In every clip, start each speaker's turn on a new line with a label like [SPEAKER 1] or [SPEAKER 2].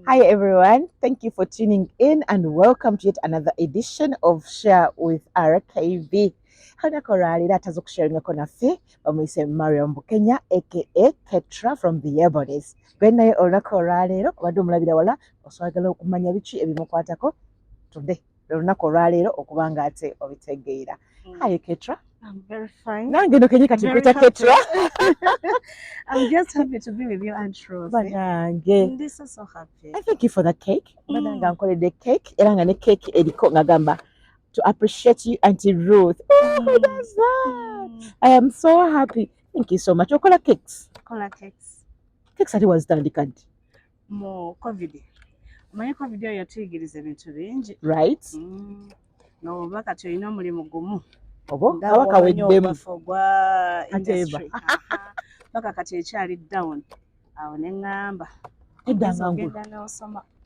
[SPEAKER 1] Hi everyone, thank you for tuning in and welcome to yet another edition of Share with RKB. Hanakorali ataza okusharingako naffe bamuyise Mariam Bukenya aka Ketra from the Ebonies. Gwe naye olunaku olwaleero obadde omulabira wala oswagala okumanya biki ebimukwatako today olunaku olwaleero okuba nga ate obitegeera. Hi Ketra.
[SPEAKER 2] I'm very fine.
[SPEAKER 1] Nange no kenyi kati kwita Ketra.
[SPEAKER 2] I'm just happy to be with you, Aunt Rose.
[SPEAKER 1] Banange.
[SPEAKER 2] This is so happy.
[SPEAKER 1] I thank you for the cake. Banange nkolede cake era nga ne cake eriko ngagamba to appreciate you, Auntie Ruth. Oh, that's that. I am so happy. Thank you so much. Okola cakes.
[SPEAKER 2] Kola cakes.
[SPEAKER 1] Cakes ati wazitandika ddi?
[SPEAKER 2] Mu COVID. Omanyi COVID eyo yatuyigiriza ebintu bingi.
[SPEAKER 1] Right.
[SPEAKER 2] N'oba kati olina omulimu gumu.
[SPEAKER 1] Obo kaba kaweddemu.
[SPEAKER 2] Gwa industry. Paka kati ekyali down. Awo ne ŋŋamba.
[SPEAKER 1] Eddanga ngulu.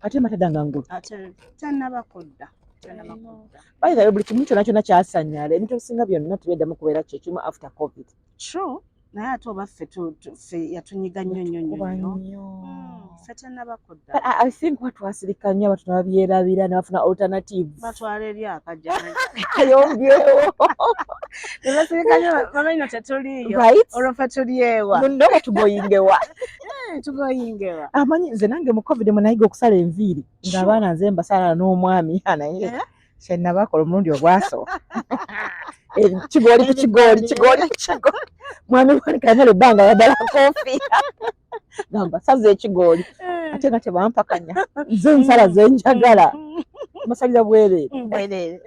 [SPEAKER 1] Ate matedanga ngulu.
[SPEAKER 2] Ate tannaba kudda.
[SPEAKER 1] By the way, buli kimu kyonna kyonna kyasannyala ebintu ebisinga byonna tubeddamu kubeera kye kimu after COVID.
[SPEAKER 2] True. Naye ate oba ffe yatunyiga nnyo. Ffe tannaba kudda.
[SPEAKER 1] But I think watwasirika nnyo abatono babyerabira ne bafuna alternatives.
[SPEAKER 2] Batwala eri akajja.
[SPEAKER 1] Kayombyewo.
[SPEAKER 2] Ne basirika nnyo mama ino tetuliyo.
[SPEAKER 1] Right?
[SPEAKER 2] Olwo ffe tuli ewa.
[SPEAKER 1] Munno batugoyingewa.
[SPEAKER 2] Tugoyingewa.
[SPEAKER 1] Amanyi nze nange mu COVID mwe nayiga okusala enviiri ng'abaana nze mbasala n'omwami naye kye nabakola omulundi ogwasooka. Kigoli ku kigoli. Mwami wange kayamala ebbanga yaddala koofiira. Gamba saza ekigoli. Ate nga tebampakanya. Nze nsala ze njagala. Masalira bwereere.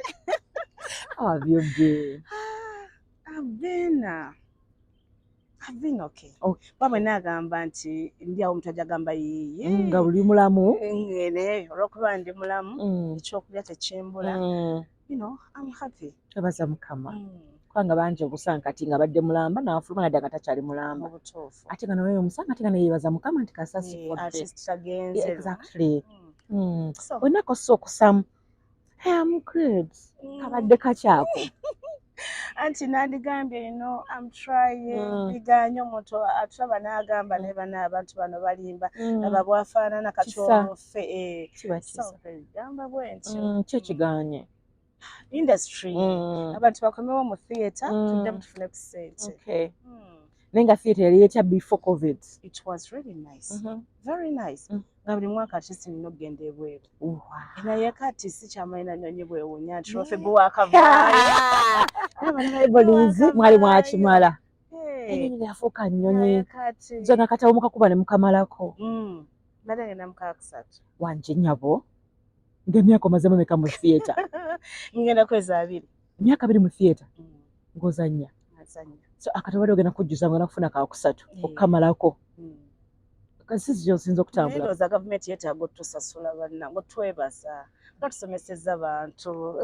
[SPEAKER 1] Byogye.
[SPEAKER 2] I've been okay.
[SPEAKER 1] Okay.
[SPEAKER 2] Bamwe nagamba nti ndi awo omuntu ajja gamba yiye.
[SPEAKER 1] Nga buli mulamu.
[SPEAKER 2] Ngene olwokuba ndi mulamu. Ekyokulya tekimbula. You know, I'm happy.
[SPEAKER 1] Tebaza Mukama. Kubanga bangi obusanga kati nga badde mulamba n'afuluma nadda nga takyali mulamba.
[SPEAKER 2] Obutuufu.
[SPEAKER 1] Ate nga nawe omusanga ate nga neyeebaza Mukama nti kasasi fodde.
[SPEAKER 2] Artist tagenze.
[SPEAKER 1] Exactly. Olunaku so okusamu. Hey, I'm good. Kabadde kakyako.
[SPEAKER 2] Anti nandigambye, you know, I'm trying. Biganya omuntu atulaba n'agamba ne bana abantu bano balimba. Aba bwafaanana kati omuffe. Gamba bwentyo.
[SPEAKER 1] Kyo kiganye.
[SPEAKER 2] Industry. Abantu bakomewo mu theatre tudde tufune ku ssente.
[SPEAKER 1] Okay. Nenga theatre yali etya before COVID.
[SPEAKER 2] It was really nice. Very nice. Nga buli mwaka ati nina okugenda ebweru. Naye kati si kyamanyina nnyonyi bwewunya nti lwaffe bwe waakavaayo.
[SPEAKER 1] Abana Ebonies mwali mwakimala. Ennyonyi yafuuka nnyonyi. Zonna kati awo mukakuba ne mukamalako.
[SPEAKER 2] Mbadde ngenda mu kaakusatu.
[SPEAKER 1] Wanje nnyabo. Ng'emyaka omazemu emeka mu theatre.
[SPEAKER 2] Ngenda kwezi 2.
[SPEAKER 1] Emyaka 2 mu theatre. Ng'ozannya. So akatawali ogenda kujjuza ng'ogenda kufuna kaakusatu okukamalako. Kasi ziyinza okutambula.
[SPEAKER 2] Ndowooza gavumenti yeetaaga otusasula bannange otwebaza nga tusomesezza abantu.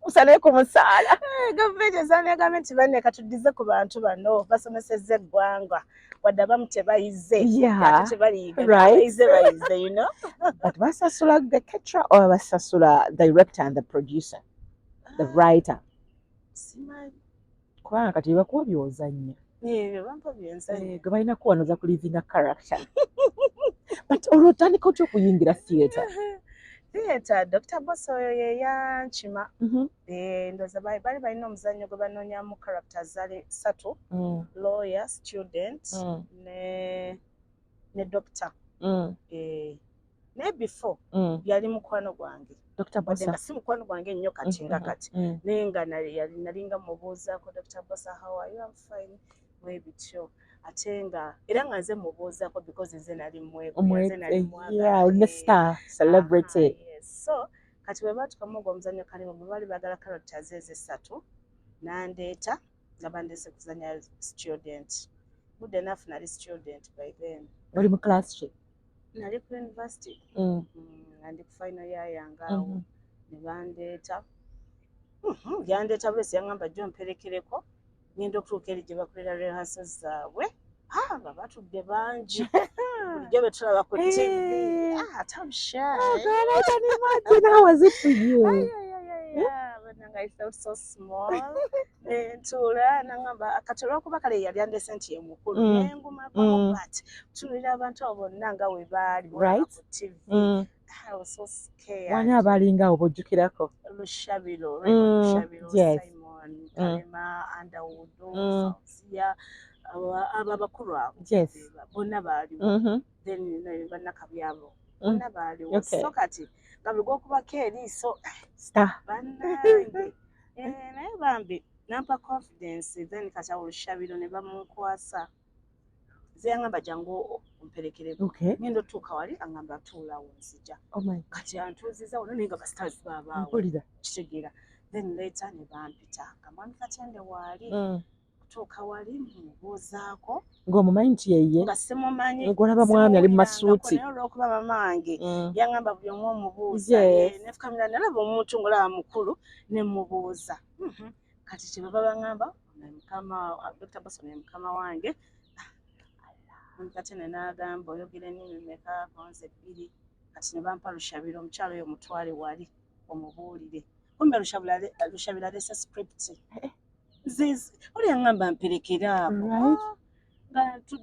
[SPEAKER 1] Musale ku musaala.
[SPEAKER 2] Gavumenti ezaana gavumenti banne katuddize ku bantu bano basomesezza eggwanga wadde abamu tebayize. Ate tebaliyiga bayize, you know.
[SPEAKER 1] But basasula the Ketra or basasula the director and the producer, the writer?
[SPEAKER 2] Simanyi.
[SPEAKER 1] Kubanga kati bakuwa by'ozannya.
[SPEAKER 2] Bampa byenzannya.
[SPEAKER 1] Gwe balina kuwanoza ku living a character. But olwotandika otya okuyingira theatre?
[SPEAKER 2] Theatre, Dr. Boss oyo ye yankima. Ndowooza bali balina omuzannyo gwe banoonyamu characters zali 3. Lawyer, student, ne doctor. Naye before yali mukwano gwange. Dr. Boss nga si mukwano gwange nnyo kati nga kati. Naye nga nalinga mubuuzaako Dr. Boss, how are you? I'm fine. Mwebityo. Ate nga era nga nze mubuuzaako because nze nali mwagala.
[SPEAKER 1] Olina star celebrity.
[SPEAKER 2] So kati bwe baatukamu ogwo omuzannyo kalimu bwe bali baagala characters ezo 3 nandeeta nga bandeese kuzannya student. Good enough nali student by then.
[SPEAKER 1] Oli mu class ki?
[SPEAKER 2] Nali ku university. Ndi ku final year yange awo ne bandeeta. Yandeeta bwesi yaŋŋamba jjo mperekereko ngenda okutuuka eri gye bakolera rehearsals zaabwe. Nga batudde bangi. Bulijjo be tulaba ku TV. I'm shy.
[SPEAKER 1] Oh God, I can imagine. How was it for you?
[SPEAKER 2] feeling I felt so small. Ntuula nangamba kati olw'okuba kale yali andese nti ye mukulu nengumako but tulira abantu abo bonna nga we baali ku TV. I was so scared.
[SPEAKER 1] Wani abalinga obojjukirako?
[SPEAKER 2] Lushabiro, Lushabiro, Simon, Kalema, Underwood, Fauzia, abakulu abo. Bonna baaliwo. Then bannakabyabo. Bonna baaliwo. So kati nga bwe gw'okubako eriiso bannange naye bambi nampa confidence then kati awo Lushabiro ne bamunkwasa ze yangamba jangu omperekereko ngendo tuuka wali angamba tuulawo nzija kati antuuziza wano naye nga bastars baabaawo kitegeera then later ne bampita nga mwami Katende waali tuuka wali mubuuzaako
[SPEAKER 1] ng'omumanyi nti yeye
[SPEAKER 2] nga simumanyi
[SPEAKER 1] ng'olaba mwami ali mu masuuti
[SPEAKER 2] naye olw'okuba mama wange yangamba buli omu omubuuza nefukamira nalaba omuntu ng'olaba mukulu ne mubuuza kati kye baba bangamba Dr. Bosso ne mukama wange Katende n'agamba oyogera ennimi mmeka konze 2 kati ne bampa Lushabiro omukyalo oyo mutwale wali omubuulire kumbe Lushabiro alese script oli yangamba mperekera abo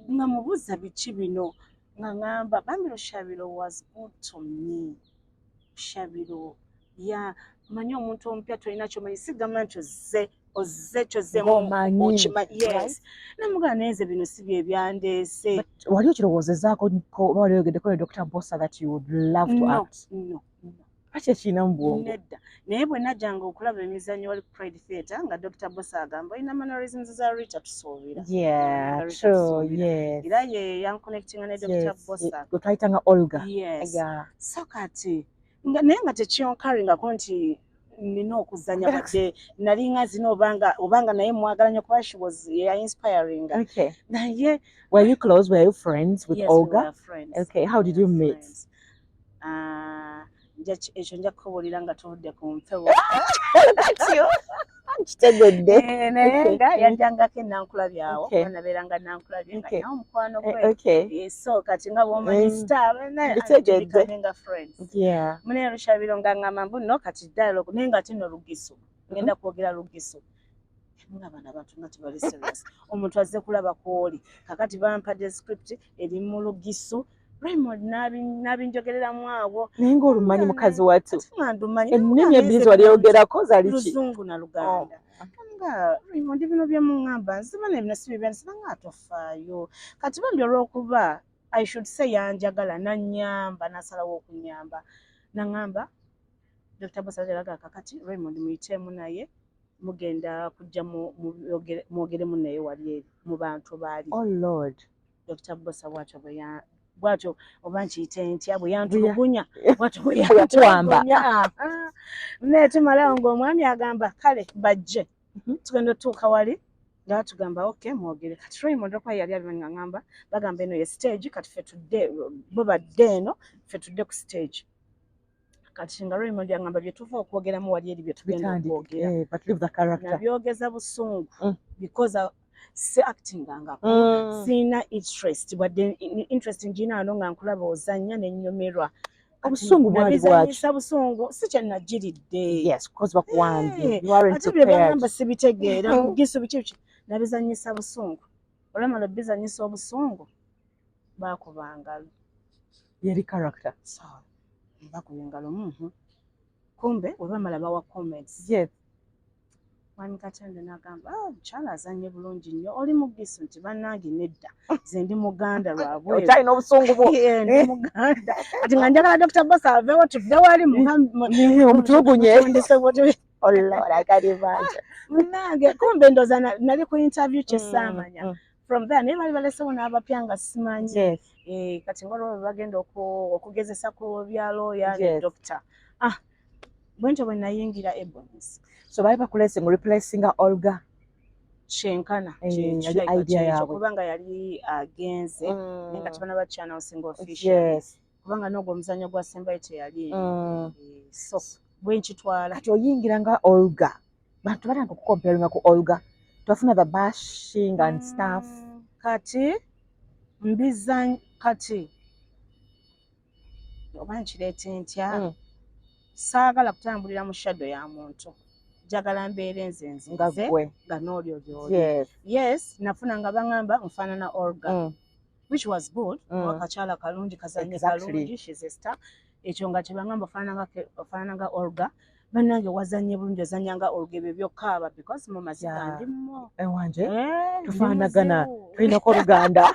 [SPEAKER 2] nga mubuuza biki bino nga ngamba bambi Lushabiro was good to me. Lushabiro manyi omuntu omupya tolina kyomanyi sigamba nti ozze yes namugana neze bino si bye byandeese.
[SPEAKER 1] Wali okirowoozezaako oba wali oyogeddeko ne Dr. Bossa that you would love to act?
[SPEAKER 2] No.
[SPEAKER 1] Kati ekirina mu bwongo
[SPEAKER 2] nedda naye bwe najjanga okulaba emizannyo wali ku Pride Theatre nga Dr. Bossa agamba olina mannerisms za Rita tusuubira era ye yanconnectinga ne Dr. Bossa
[SPEAKER 1] gwe twayitanga Olga.
[SPEAKER 2] So kati naye nga tekyonkariingako nti nina okuzanya badde nali ngazina obanga naye mwagalanya kuba she was inspiring. Naye
[SPEAKER 1] were you close, were you friends with Olga?
[SPEAKER 2] We were friends.
[SPEAKER 1] Okay, how did you meet?
[SPEAKER 2] Ekyo nja kukubuulira nga tuvudde ku mpewo
[SPEAKER 1] kitegedde
[SPEAKER 2] naye nga yajjangako enankulabyawo nabeeranga nankulabye nga nawe omukwano gwe so kati nga bw'omanyi star naye nga friends mune Lushabiro nga ngamba mbu no kati dialogue naye nga tino Lugisu ngenda kwogera Lugisu nga bano abantu nga tebali serious omuntu azze kulaba kwoli kakati bampadde script eri mu Lugisu Raymond nabinjogereramu abo
[SPEAKER 1] naye ng'olumanyi mukazi wattu
[SPEAKER 2] ndumanyi
[SPEAKER 1] ennimi ebbiri ze walyogerako zali ki?
[SPEAKER 2] Luzungu na Luganda. Nga Raymond bino bye muŋŋamba nziba nebino si bibya nsiba nga atofaayo kati bambi olw'okuba I should say yanjagala nannyamba n'asalawo okunyamba naŋŋamba Dr. Bossa yalaga kakati Raymond muyiteemu naye mugenda kujja mwogeremu naye wali eri mu bantu baali.
[SPEAKER 1] Oh Lord.
[SPEAKER 2] Dr. Bossa bwatyo oba nkiyite ntya bwe yantulugunya bwatyo bwe
[SPEAKER 1] yatwamba
[SPEAKER 2] naye tumalawo ng'omwami agamba kale bajje tugenda otuuka wali nga batugamba okay mwogere kati Raymond okuba yali abimanyi nga ngamba bagamba eno ye stage kati ffe tudde bo badde eno ffe tudde ku stage kati nga Raymond yangamba bye tuva okwogeramu wali eri bye tugenda okwogera nabyogeza busungu because si acting ngako sina interest wadde interest njina ano nga nkulaba ozanya n'ennyomerwa
[SPEAKER 1] obusungu bwali bwaki
[SPEAKER 2] busungu si kye nagiridde
[SPEAKER 1] because bakuwambye you aren't
[SPEAKER 2] prepared ate bye bagamba sibitegeera Lugisu biki nabizanyisa busungu olamala bizanyisa obusungu bakubanga
[SPEAKER 1] yeri character
[SPEAKER 2] bakubye engalo kumbe webamala bawa comments Mwami Katende n'agamba mukyala azanye bulungi nnyo oli Mugisu nti bannange nedda nze ndi Muganda lwabwe
[SPEAKER 1] otalina obusungu bwo
[SPEAKER 2] ndi Muganda kati nga njagala Dr. Bossa aveewo tudde wali
[SPEAKER 1] omutulugunye
[SPEAKER 2] munnange kumbe ndoza nali ku interview kyesaamanya from there naye bali balesewo n'abapya nga simanyi kati ng'olwo bagenda okugezesa ku bya lawyer ne doctor bwentyo bwe nayingira Ebonies.
[SPEAKER 1] So bali bakulese ngo replacinga Olga
[SPEAKER 2] kyenkana kubanga yali agenze naye nga tebana bakyanaosinga official kubanga n'ogwo omuzannyo gwa Sembayo teyali so bwenkitwala
[SPEAKER 1] kati oyingira nga Olga bantu batanga okukomperinga ku Olga twafuna the bashing and stuff
[SPEAKER 2] kati mbizanyo kati oba nkireete ntya saagala kutambulira mu shadow ya muntu njagala mbeere nze
[SPEAKER 1] nga gwe
[SPEAKER 2] nga n'olyo gy'oli. Yes, nafuna nga baŋŋamba nfaanana Olga, which was good. Akakyala kalungi kazannye kalungi, she's a star. Ekyo nga kye baŋŋamba ofaanana nga Olga. Bannange wazannye bulungi, ozannya nga Olga, ebyo byokkaaba because mu maziga ndimmo.
[SPEAKER 1] Ewanje tufaanagana, tulinako Oluganda.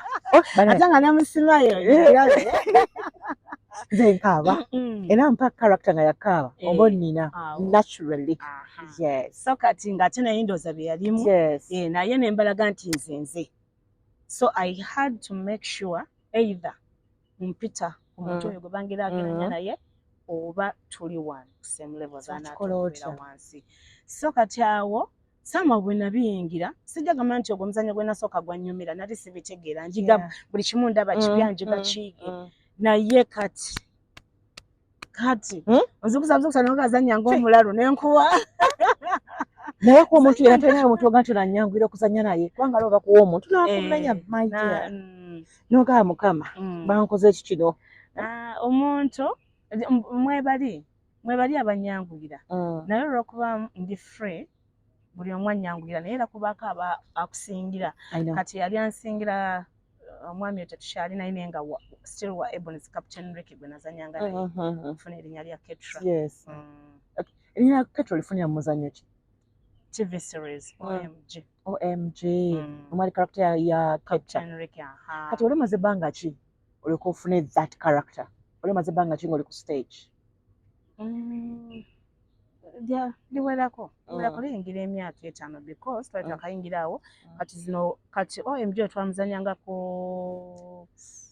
[SPEAKER 2] Ate nga ne musimayo
[SPEAKER 1] nze nkaaba era mpa character nga yakaaba oba onnina naturally.
[SPEAKER 2] So kati ng'ate naye ndooza bye yalimu naye ne mbalaga nti nze. So I had to make sure either mpita omuntu oyo gwe bangira ageranya naye oba tuli one same level z'anaatubeera wansi. So kati awo sama bwe nabiyingira sijjagamba nti ogwo omuzannyo gwe nasooka gwannyumira nali sibitegeera njiga buli kimu ndaba kipya njiga kiige naye kati nzikusa nokazannya ng'omulalu nenkuwa
[SPEAKER 1] naye ku omuntu yera talinayo omuntu oga nti nanyangwira okuzannya naye kubanga looba kuwa omuntu nakumanya maija nogaba mukama bankoze eki kino
[SPEAKER 2] omuntu mwebali abanyangwira naye olwokuba ndi free buli omu anyangwira naye era kubaako aba akusingira kati yali ansingira omwami tetukyali naye naye nga still wa Ebony's Captain Ricky gwe nazanyanga naye nfuna erinnya lya Ketra.
[SPEAKER 1] Erinnya lya Ketra olifunira mu muzannyo ki?
[SPEAKER 2] TV series
[SPEAKER 1] OMG omwali character ya Captain
[SPEAKER 2] Ricky.
[SPEAKER 1] Kati oli omaze ebbanga ki olyoka ofune that character? Oli omaze ebbanga ki ng'oli ku stage? Liwerako liyingira emyaka 5 because twali twakayingiraawo kati zino kati OMG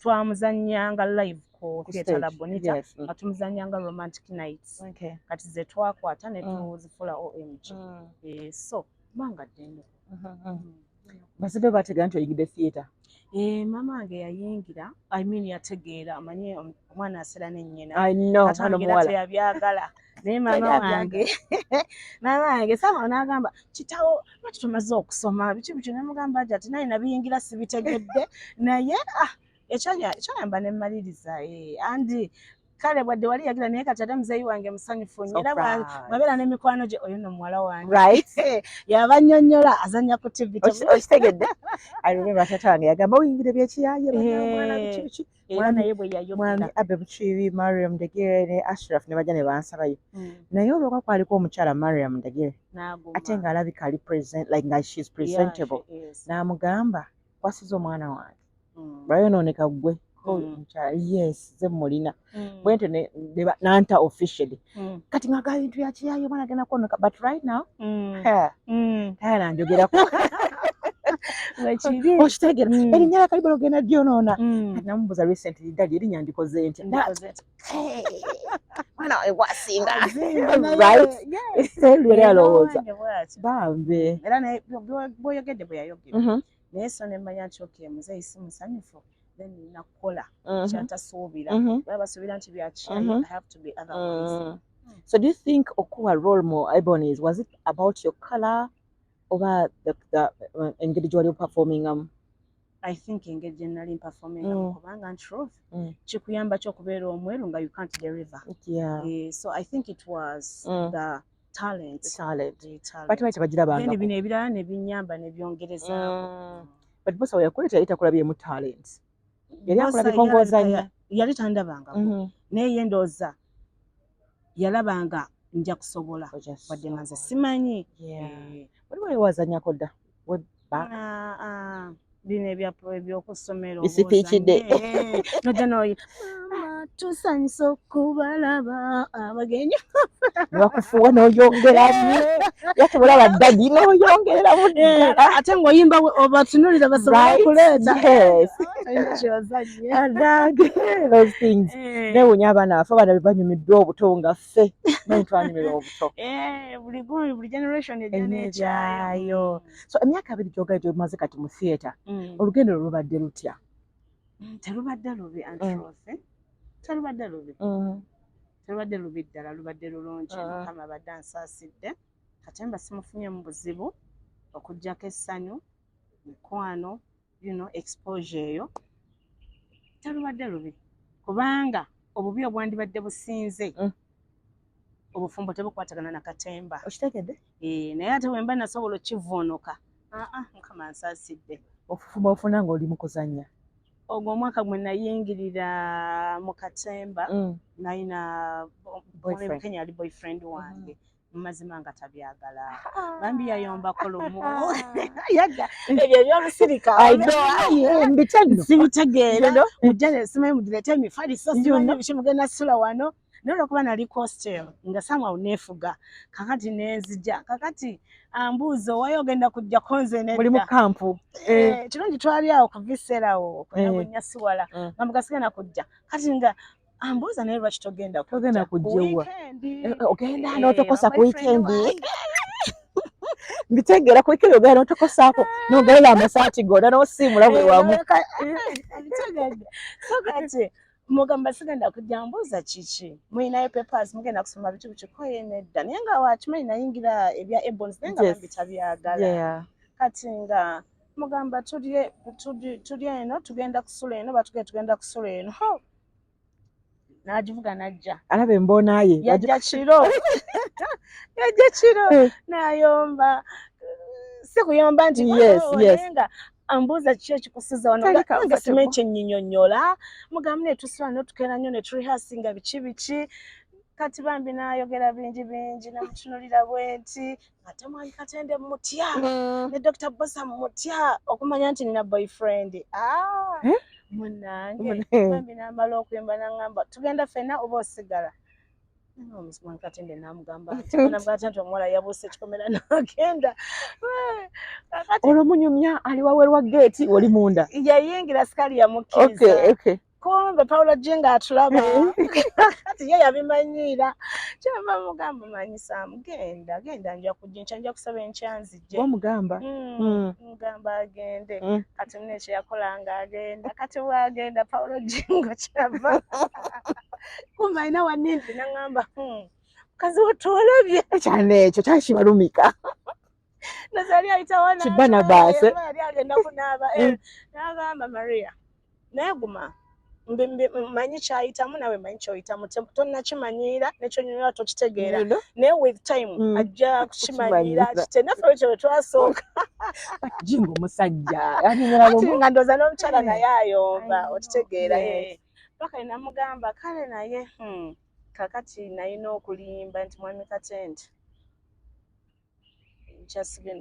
[SPEAKER 1] twamuzannyanga live ku Theatre La Bonita nga tumuzannyanga Romantic Nights kati ze twakwata ne tuzifula OMG so banga ddene bazadde bategeera nti oyingidde theatre?
[SPEAKER 2] Mama wange yayingira yategeera amanye omwana asera n'ennyina
[SPEAKER 1] omuwala
[SPEAKER 2] teyabyagala naye mama wange sama n'agamba kitawo lwaki tumaze okusoma biki namugamba ati naye nabiyingira sibitegedde naye ekyoyamba ne mmaliriza andi kale bwadde wali yagira naye kati ate muzeeyi wange musanyufu nnyo era bwabeera n'emikwano gye oyo nno muwala wange yabannyonnyola azannya ku TV
[SPEAKER 1] okitegedde alumeba tata wange yagamba oyingire byekiyaaye mwana biki
[SPEAKER 2] era naye bwe yayogera
[SPEAKER 1] mwami Abe Bukiibi, Mariam Ndegere ne Ashraf ne bajja ne bansabayo naye olwokuba kwaliko omukyala Mariam Ndegere ate ng'alabika ali nga she's presentable n'amugamba kwasiza omwana wange lwayonooneka ggwe omukyala ze mulina bwente nanta officially kati nga gaa bintu yakiyaayo omwana agenda kwonoka but right now taya nanjogerako okitegera erinnya lya Kalibalo genda lyonoona kati namubuuza recently ddali erinnya ndikoze ntya mwana wawe gwasinga lweri alowooza bambe
[SPEAKER 2] era naye bw'oyogedde bwe yayogera naye so nemmanya nti okay muzeeyi si musanyufu then nina kukola kyatasuubira baba basuubira nti byakyayi I have to be otherwise.
[SPEAKER 1] So do you think okuwa role more Ebony's, was it about your color oba the engeri gy'oli performing?
[SPEAKER 2] I think engeri gye nali performing kubanga truth kikuyamba kyo okubeera omweru nga you can't deliver. So I think it was the talent. But wait bagirabanga bino ebirala ne binyamba ne byongereza
[SPEAKER 1] but boss we yakuleta yita kulabye mu talent yali akulabye kongozanya
[SPEAKER 2] yali tandabanga naye ye ndooza yalabanga nja kusobola wadde nga nze simanyi
[SPEAKER 1] wali wazanyako dda
[SPEAKER 2] bino ebyokusomero
[SPEAKER 1] bisipiikidde
[SPEAKER 2] nojja noyita tusanyusa okubalaba abagenyi
[SPEAKER 1] nebakufuuwa n'oyongeramu yatubulaba ddagi n'oyongeramu
[SPEAKER 2] ate ng'oyimba obatunulira basobola okuleeta
[SPEAKER 1] those things neewunya abaana baffe abaana bebanyumiddwa obuto nga ffe naye twanyumira obuto
[SPEAKER 2] buli generation egyayo.
[SPEAKER 1] So emyaka 2 gyogayo gyomaze kati mu theatre olugendo lubadde lutya?
[SPEAKER 2] Terubadde lubi antruth terubadde lubi ddala lubadde lulungi mukama abadde ansaasidde kati mba simufunye mu buzibu okuggyako essanyu mikwano exposure eyo terubadde lubi kubanga obubi obwandibadde businze obufumbo tebukwatagana na katemba.
[SPEAKER 1] Okitegedde?
[SPEAKER 2] Naye ate bwe mba nasobola okkivuunuka mukama ansaasidde.
[SPEAKER 1] Obufumbo ofuna ng'oli mu kuzannya?
[SPEAKER 2] Ogwo omwaka gwe nayingirira mu katemba nalina Kenya ali boyfriend wange mumazima nga tabyagala bambi yayombako lumu yadda ebyo ebyolusirika sibitegeera mujjane simanyi mugireete emifaliso simanyi bikimugenda sula wano naye olwokuba nali coastal nga somehow neefuga kakati nenzija kakati ambuuza owaye ogenda kujjako nze nedda
[SPEAKER 1] muli mu kampu
[SPEAKER 2] kirungi twali awo ku viserawo kunyabunyasiwala mambuga sigenda kujja kati nga ambuuza naye lwaki togenda
[SPEAKER 1] kujja ogenda n'otokosa ku weekendi mbitegeera ku weekendi ogenda n'otokosaako n'ogerera amasaati gonna n'osiimula buli wamu
[SPEAKER 2] so kati mugamba sigenda kujja mbuuza kiki mulinayo papers mugenda kusoma bitu bikikoye nedda naye nga wakimanyi nayingira ebya ebons naye nga bambi tabyagala kati nga mugamba tulye eno tugenda kusula eno tugenda kusula eno n'agivuga najja
[SPEAKER 1] alaba embona ye
[SPEAKER 2] yajja kiro n'ayomba si kuyomba nti naye nga ambuuza kiki ekikusiza wano nga simanyi ekyennyinnyonnyola mugamu ne tusula n'otukeera nnyo ne turihasinga biki kati bambi n'ayogera bingi namutunulira bwenti ate mwanyi Katende mutya ne Dr. Bosa mutya okumanya nti nina boyfriend munange bambi n'amala okuyomba n'aŋŋamba tugenda ffenna oba osigala mwanyi Katende n'amugamba nti omuwala yabuuse ekikomera n'agenda
[SPEAKER 1] olwo munyumya ali waweerwa geeti oli munda
[SPEAKER 2] yayingira sikaali yamukkiriza kumbe Paulo Jinga atulaba kati ye yabimanyiira kyava mugamba manyisa genda nja kujja nja kusaba enkyanzije
[SPEAKER 1] omugamba
[SPEAKER 2] mugamba agende kati mune kyeyakola nga agenda kati bwagenda Paulo Jinga kyava kumbe alina wanimpi naŋŋamba mukazi wotwolabye
[SPEAKER 1] ekyana ekyo kyakibalumika
[SPEAKER 2] nazali ayitawana
[SPEAKER 1] kibana baase
[SPEAKER 2] yali agenda kunaaba n'agamba Maria naye guma manyi kyayitamu nawe manyi kyoyitamu tonnakimanyiira nekyonyonyola tokitegeera naye with time ajja kukimanyiira kite naffe ekyo wetwasooka
[SPEAKER 1] Jinga omusajja
[SPEAKER 2] ati nga ndooza n'omukyala naye ayomba okitegeera paka namugamba kale naye kakati nayina okulimba nti mwami Katende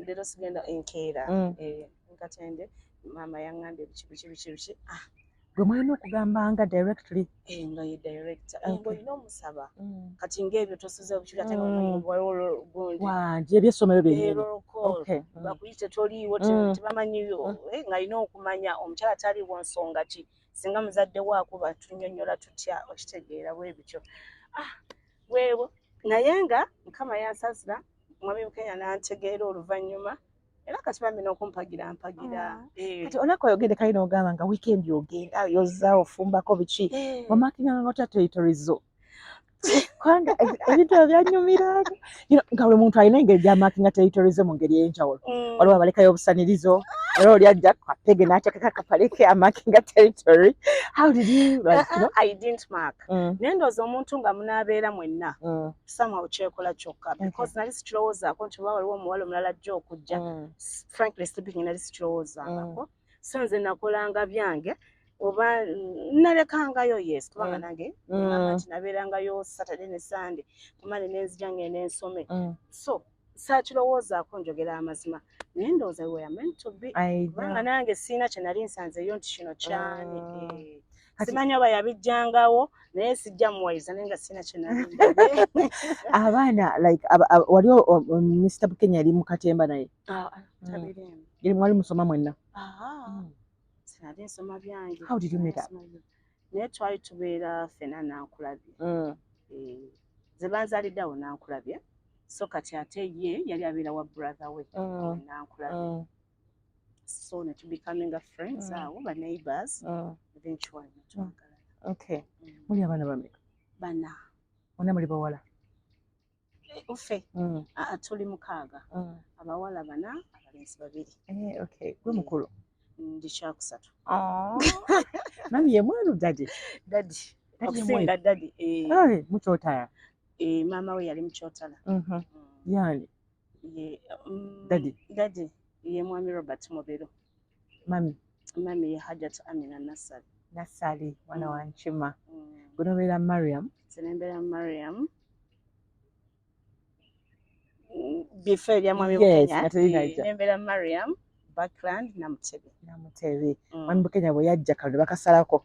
[SPEAKER 2] leero sigenda enkeera Katende maama yaŋŋambye biki
[SPEAKER 1] gwe mwalina okugambanga directly
[SPEAKER 2] nga ye director ng'olina omusaba kati ng'ebyo tosuze obukibi ate waliwo gundi
[SPEAKER 1] wangi ebyessomero byennyini
[SPEAKER 2] bakuyite toliiwo tebamanyiyo ng'alina okumanya omukyala taliiwo nsonga ki singa muzadde waakuba tunnyonnyola tutya okitegeera bwe bityo weewo naye nga Mukama yansasira mwami Mukenya n'antegeera oluvannyuma era kati bambi n'okumpagira
[SPEAKER 1] kati olako oyogedde kalina ogamba nga weekend ogenda yozza ofumbako biki wamakinga nga otya territory zo kubanga ebintu ebyo byanyumiranga nga buli muntu alina engeri gy'amakinga territory ze mu ngeri ey'enjawulo waliwo abalekayo obusanirizo era oli ajja kapege n'akyakako akapale ke amakinga territory how did you
[SPEAKER 2] I didn't mark naye ndowooza omuntu nga munaabeera mwenna somehow kyekola kyokka because nali sikirowoozaako nti oba waliwo omuwala omulala ajja okujja frankly speaking nali sikirowoozaangako so nze nakolanga byange oba nalekangayo yes kubanga nange nti nabeerangayo Saturday ne Sunday kumane nenzija ngende nsome so saakirowoozaako njogera amazima naye ndowooza we are meant to be kubanga nange siina kye nali nsanzeeyo nti kino kyani simanyi oba yabijjangawo naye sijja muwayiza naye nga siina kye nali
[SPEAKER 1] abaana like wali Mr. Bukenya yali mu Katemba naye mwali musoma mwenna
[SPEAKER 2] sinali nsoma byange
[SPEAKER 1] how did you meet up
[SPEAKER 2] naye twali tubeera ffena Nankulabye ze banzaalidde awo Nankulabye so kati ate ye yali abeera wa brother we Nankulabye so ne to becoming a friends awo ba neighbors eventually
[SPEAKER 1] okay muli abaana bameka
[SPEAKER 2] bana
[SPEAKER 1] muna muli bawala
[SPEAKER 2] uffe tuli mukaaga abawala bana abalenzi babiri
[SPEAKER 1] okay gwe mukulu
[SPEAKER 2] ndi kyakusatu
[SPEAKER 1] nani ye mwelu dadi
[SPEAKER 2] okusinga dadi
[SPEAKER 1] mukyotaya
[SPEAKER 2] Maama we yali Mukyotala.
[SPEAKER 1] Yani.
[SPEAKER 2] Daddy ye mwami Robert Mobero. Mami ye Hajat Amina Nassali
[SPEAKER 1] wana wa Nkima. Guno beera Mariam.
[SPEAKER 2] Senembera Mariam. Before ya mwami Bukenya. Nembera Mariam. Backland Namutebe.
[SPEAKER 1] Mwami Bukenya bwe yajja kalulu bakasalako.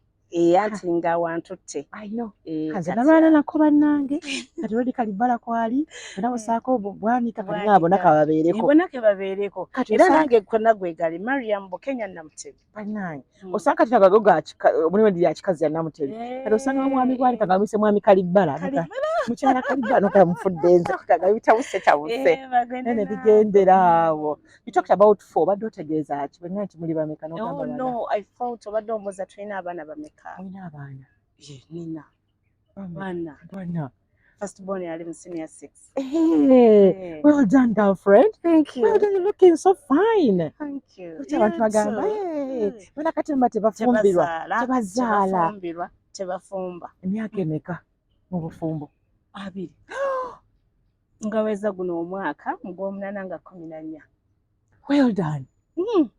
[SPEAKER 2] Anti nga wantutte.
[SPEAKER 1] I know. Kanze nalwana nako bannange. Kati lodi kalibala kwali. Nabo saako bwanika kali ngabo nakababeereko.
[SPEAKER 2] Ibonake babeereko. Era nange konna gwegali Mariam Bukenya Namutebe.
[SPEAKER 1] Bannange. Osanga kati agagoga omuli wendi ya kikazi ya Namutebe. Kati osanga mwami gwali kagamise mwami kalibala. Mukyala kalibala nokamufudde nze kagabitawuse tawuse. Nene bigendera awo. You talked about 4 badde otegeeza ki bwe nti muli bameka n'ogamba bana.
[SPEAKER 2] No, I thought obadde omwoza tulina abaana bameka.
[SPEAKER 1] Mulina abaana.
[SPEAKER 2] Nina. Bana. First born yali mu senior 6.
[SPEAKER 1] Hey, well done, girlfriend.
[SPEAKER 2] Thank you.
[SPEAKER 1] Well done, you're looking so fine.
[SPEAKER 2] Thank you.
[SPEAKER 1] Abantu bagamba, hey, bana kati mbate bafumbirwa. Tebazaala.
[SPEAKER 2] Tebafumba.
[SPEAKER 1] Emyaka emeka mu bufumbo?
[SPEAKER 2] 2. Ngaweza guno omwaka mu gw'omunana nga 14.
[SPEAKER 1] Well done.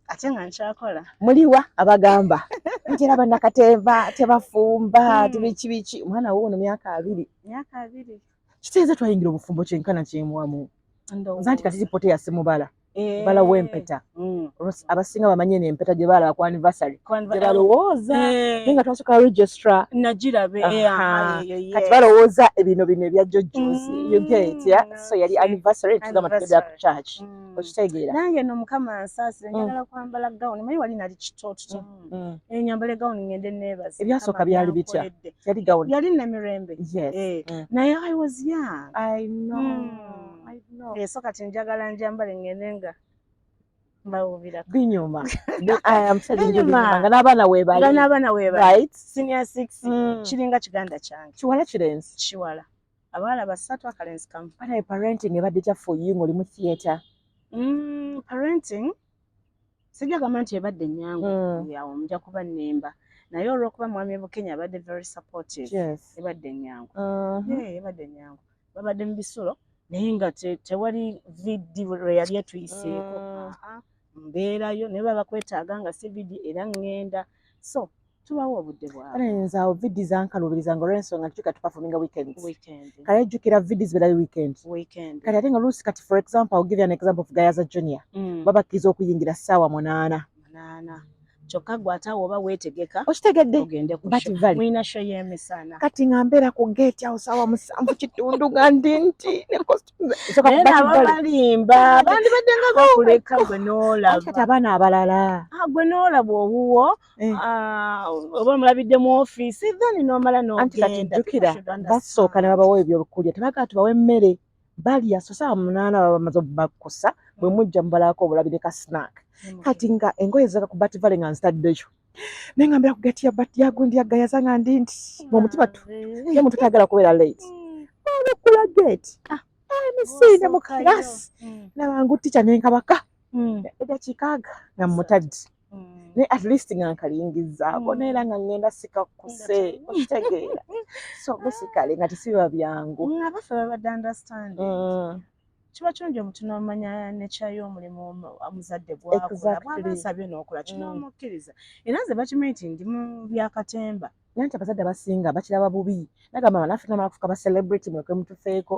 [SPEAKER 2] Ate nga nkyakola.
[SPEAKER 1] Muliwa abagamba. Ntera bannakatemba tebafumba tebiki omwana wo ono myaka 2.
[SPEAKER 2] Myaka 2.
[SPEAKER 1] Kitegeeza twayingira obufumbo kyenkana kyemwamu. Nti kati lipote ya semubala. Bala w'empeta. Abasinga bamanye n'empeta gye baalaba ku anniversary. Gye balowooza. Nga twasooka registrar.
[SPEAKER 2] Nagirabe.
[SPEAKER 1] Kati balowooza ebino ebya jjojjoozi. You get, yeah? So yali anniversary tugamba tugenda ku church. Okitegeera.
[SPEAKER 2] Nange no mukama ansaasire njagala kwambala gawuni. Manyi wali nali kitooto. Nyambale gawuni ngende neebaza.
[SPEAKER 1] Ebyasooka byali bitya? Yali gawuni.
[SPEAKER 2] Yali Namirembe.
[SPEAKER 1] Yes.
[SPEAKER 2] Naye I was young.
[SPEAKER 1] I know.
[SPEAKER 2] So kati njagala njambale ngende nga mbawubira
[SPEAKER 1] binyuma. I am telling you nga n'abaana weebali. Right?
[SPEAKER 2] Senior 6 kiringa kiganda kyange.
[SPEAKER 1] Kiwala kirenze.
[SPEAKER 2] Kiwala. Abawala 3 akalenzi kamu.
[SPEAKER 1] Bana parenting ebadde kya for you ng'oli mu theatre.
[SPEAKER 2] Parenting sijja gamba nti ebadde nnyangu. Yawo nja kuba nnemba. Naye olw'okuba mwami Bukenya abadde very supportive. Ebadde nnyangu. Ebadde nnyangu. Babadde mu bisulo. Naye nga tewali video lwe yali etuyiseeko. Mbeerayo naye baba kwetaaga nga si video era ngenda. So tubawo obudde bwabwe.
[SPEAKER 1] Nze awo video zankaluubiriza nga olw'ensonga tukyuka tupafominga weekends. Kale ejjukira videos bera weekend. Kale ate nga luusi kati for example, I'll give you an example of Gayaza Junior. Babakkiriza okuyingira ssaawa 8.
[SPEAKER 2] Kyokka gwe ate awo oba weetegeka
[SPEAKER 1] okitegedde
[SPEAKER 2] ogende ku mwina show y'emisana
[SPEAKER 1] kati nga mbeera ku gate awo ssaawa 7 nga nti
[SPEAKER 2] balimba abandi baddenga bakuleka gwe n'olaba
[SPEAKER 1] ate abaana abalala
[SPEAKER 2] gwe n'olaba owuwo oba omulabidde mu ofiisi then n'omala n'ogenda.
[SPEAKER 1] Anti kati jjukira basooka ne babawa ebyokulya tebagala tubawe emmere balya so ssaawa 8 baba bamaze okubakusa bwe mujja mubalako obulabire ka snack. Kati nga engoye zaka ku bativale nga nzitaddeyo naye nga mbera ku gati ya gundi ya Gayaza nga ndi nti mu mutima ye muntu tagala kubeera late olukula gate emisinde mu class nabangu tica nenkabaka edakiika 6 nga mutadde ne at least nga nkalingizzaako neera nga ngenda sikakuse okitegeera so basically nga tesibiba byangu
[SPEAKER 2] abaffe babadde understanding. Kiba kirungi omuntu n'omanya nature y'omulimu omuzadde bw'akola bw'aba asabye n'okola kinoomukkiriza era nze bakimanyi nti ndi mu byakatemba
[SPEAKER 1] naye nti abazadde abasinga bakiraba bubi nagamba naffe namala kufuuka ba celebrity muleke mutufeeko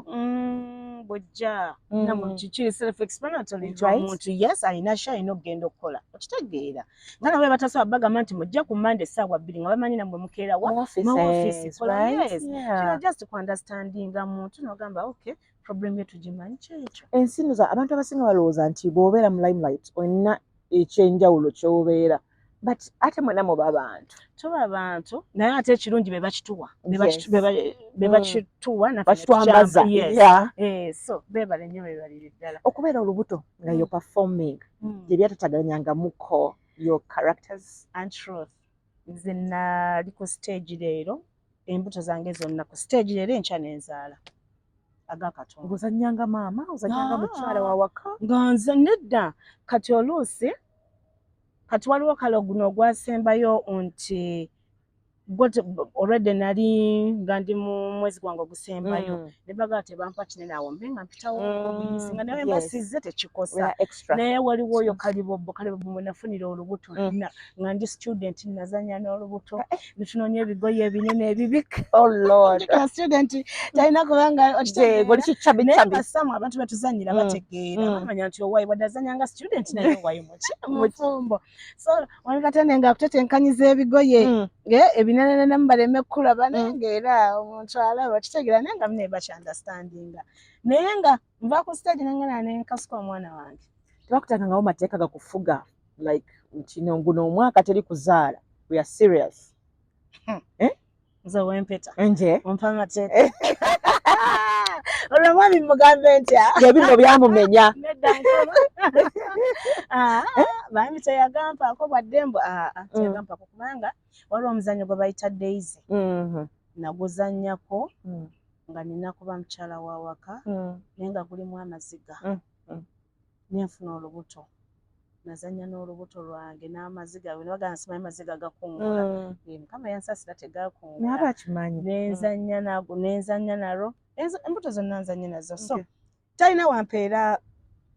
[SPEAKER 2] bw'ojja namuntu kiri self explanatory omuntu yes alina shy alina okugenda okukola okitegeera nga nabwe batasaba bagamba nti mujja ku Monday essaawa 2 nga bamanyi nammwe mukeera wa mu office kola yes kino just ku understandinga muntu n'ogamba okay problem yetu gimanyi kyekyo.
[SPEAKER 1] Ensinuza abantu abasinga balowooza nti bw'obeera mu limelight olina ekyenjawulo ky'obeera but ate mwena muba abantu.
[SPEAKER 2] Tuba abantu naye ate ekirungi be bakituwa be bakituwa
[SPEAKER 1] bakitwambaza
[SPEAKER 2] so beebale nnyo beebalire ddala
[SPEAKER 1] okubeera olubuto nga yo performing gye byatataganyangamuko your characters
[SPEAKER 2] and truth. Nze nali ku stage leero embuto zange zonna ku stage leero enkya n'enzaala agakatonda.
[SPEAKER 1] Ozannyanga maama ozannyanga mukyala wawaka
[SPEAKER 2] nga nze nedda kati oluusi kati waliwo kalo guno ogwasembayo nti already nali nga ndi mu mwezi gwange ogusembayo ne baga tebampa kinene awo mbenga mpitawo obuyisi nga naye basize tekikosa naye waliwo oyo kalibobo mwe nafunira olubuto nga ndi student nazanya n'olubuto nitunonya ebigoye ebinene ebibika student talina kubanga okitegeerasamu abantu betuzanyira bategeera bamanya nti owayi wadazanya nga student naye owayi mufumbo so wabikatene nga kutetenkanyiza ebigoye ebinenenene mubaleme kulaba nange era omuntu alaba kitegeera naye nga mune bakyanderstandinga naye nga nva ku stage nengana nenkasuka omwana wange
[SPEAKER 1] tebakutangangawo mateeka gakufuga like kino guno omwaka teri kuzaala we are serious
[SPEAKER 2] nze wempeta
[SPEAKER 1] nje
[SPEAKER 2] ompa amateeka olwo mwami mugambe ntya
[SPEAKER 1] ebino byamumenya
[SPEAKER 2] bambi teyagampa bwaddembo teyagampako kubanga waliwo omuzannyo gwe bayita Daisy naguzannyako nga nina kuba mukyala wa waka naye nga gulimu amaziga nenfuna olubuto nazanya n'olubuto lwange n'amaziga bagamba nsimanyi amaziga gakungula mukama yansasira tegakungula nenzanya nalo embuto zonna nzanye nazo so talina wampeera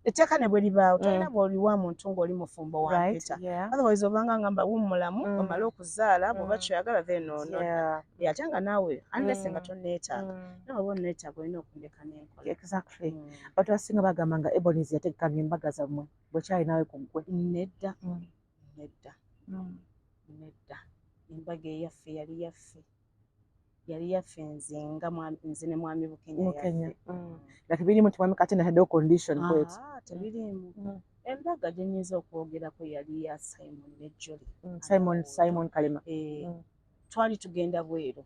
[SPEAKER 2] etteeka ne bwe libaawo talina bw'oliwa muntu ng'oli mufumbo wampeta otherwise obanga ngamba wummulamu omale okuzaala bw'oba kyoyagala then ate nga naawe unless nga tonneetaaga nawe oba onneetaaga olina okundeka n'enkola
[SPEAKER 1] exactly abantu abasinga bagamba nga Ebonies yategekanga embaga zammwe bwekyali naawe ku ggwe
[SPEAKER 2] nedda embaga eyaffe yali yaffe nze ne mwami Bukenya
[SPEAKER 1] nga tebirimu nti mwami Katina haddeho condition bweti
[SPEAKER 2] tebirimu embaga gye nnyinza okwogerako yali ya Simon ne Jolly
[SPEAKER 1] Simon Kalema
[SPEAKER 2] twali tugenda bweru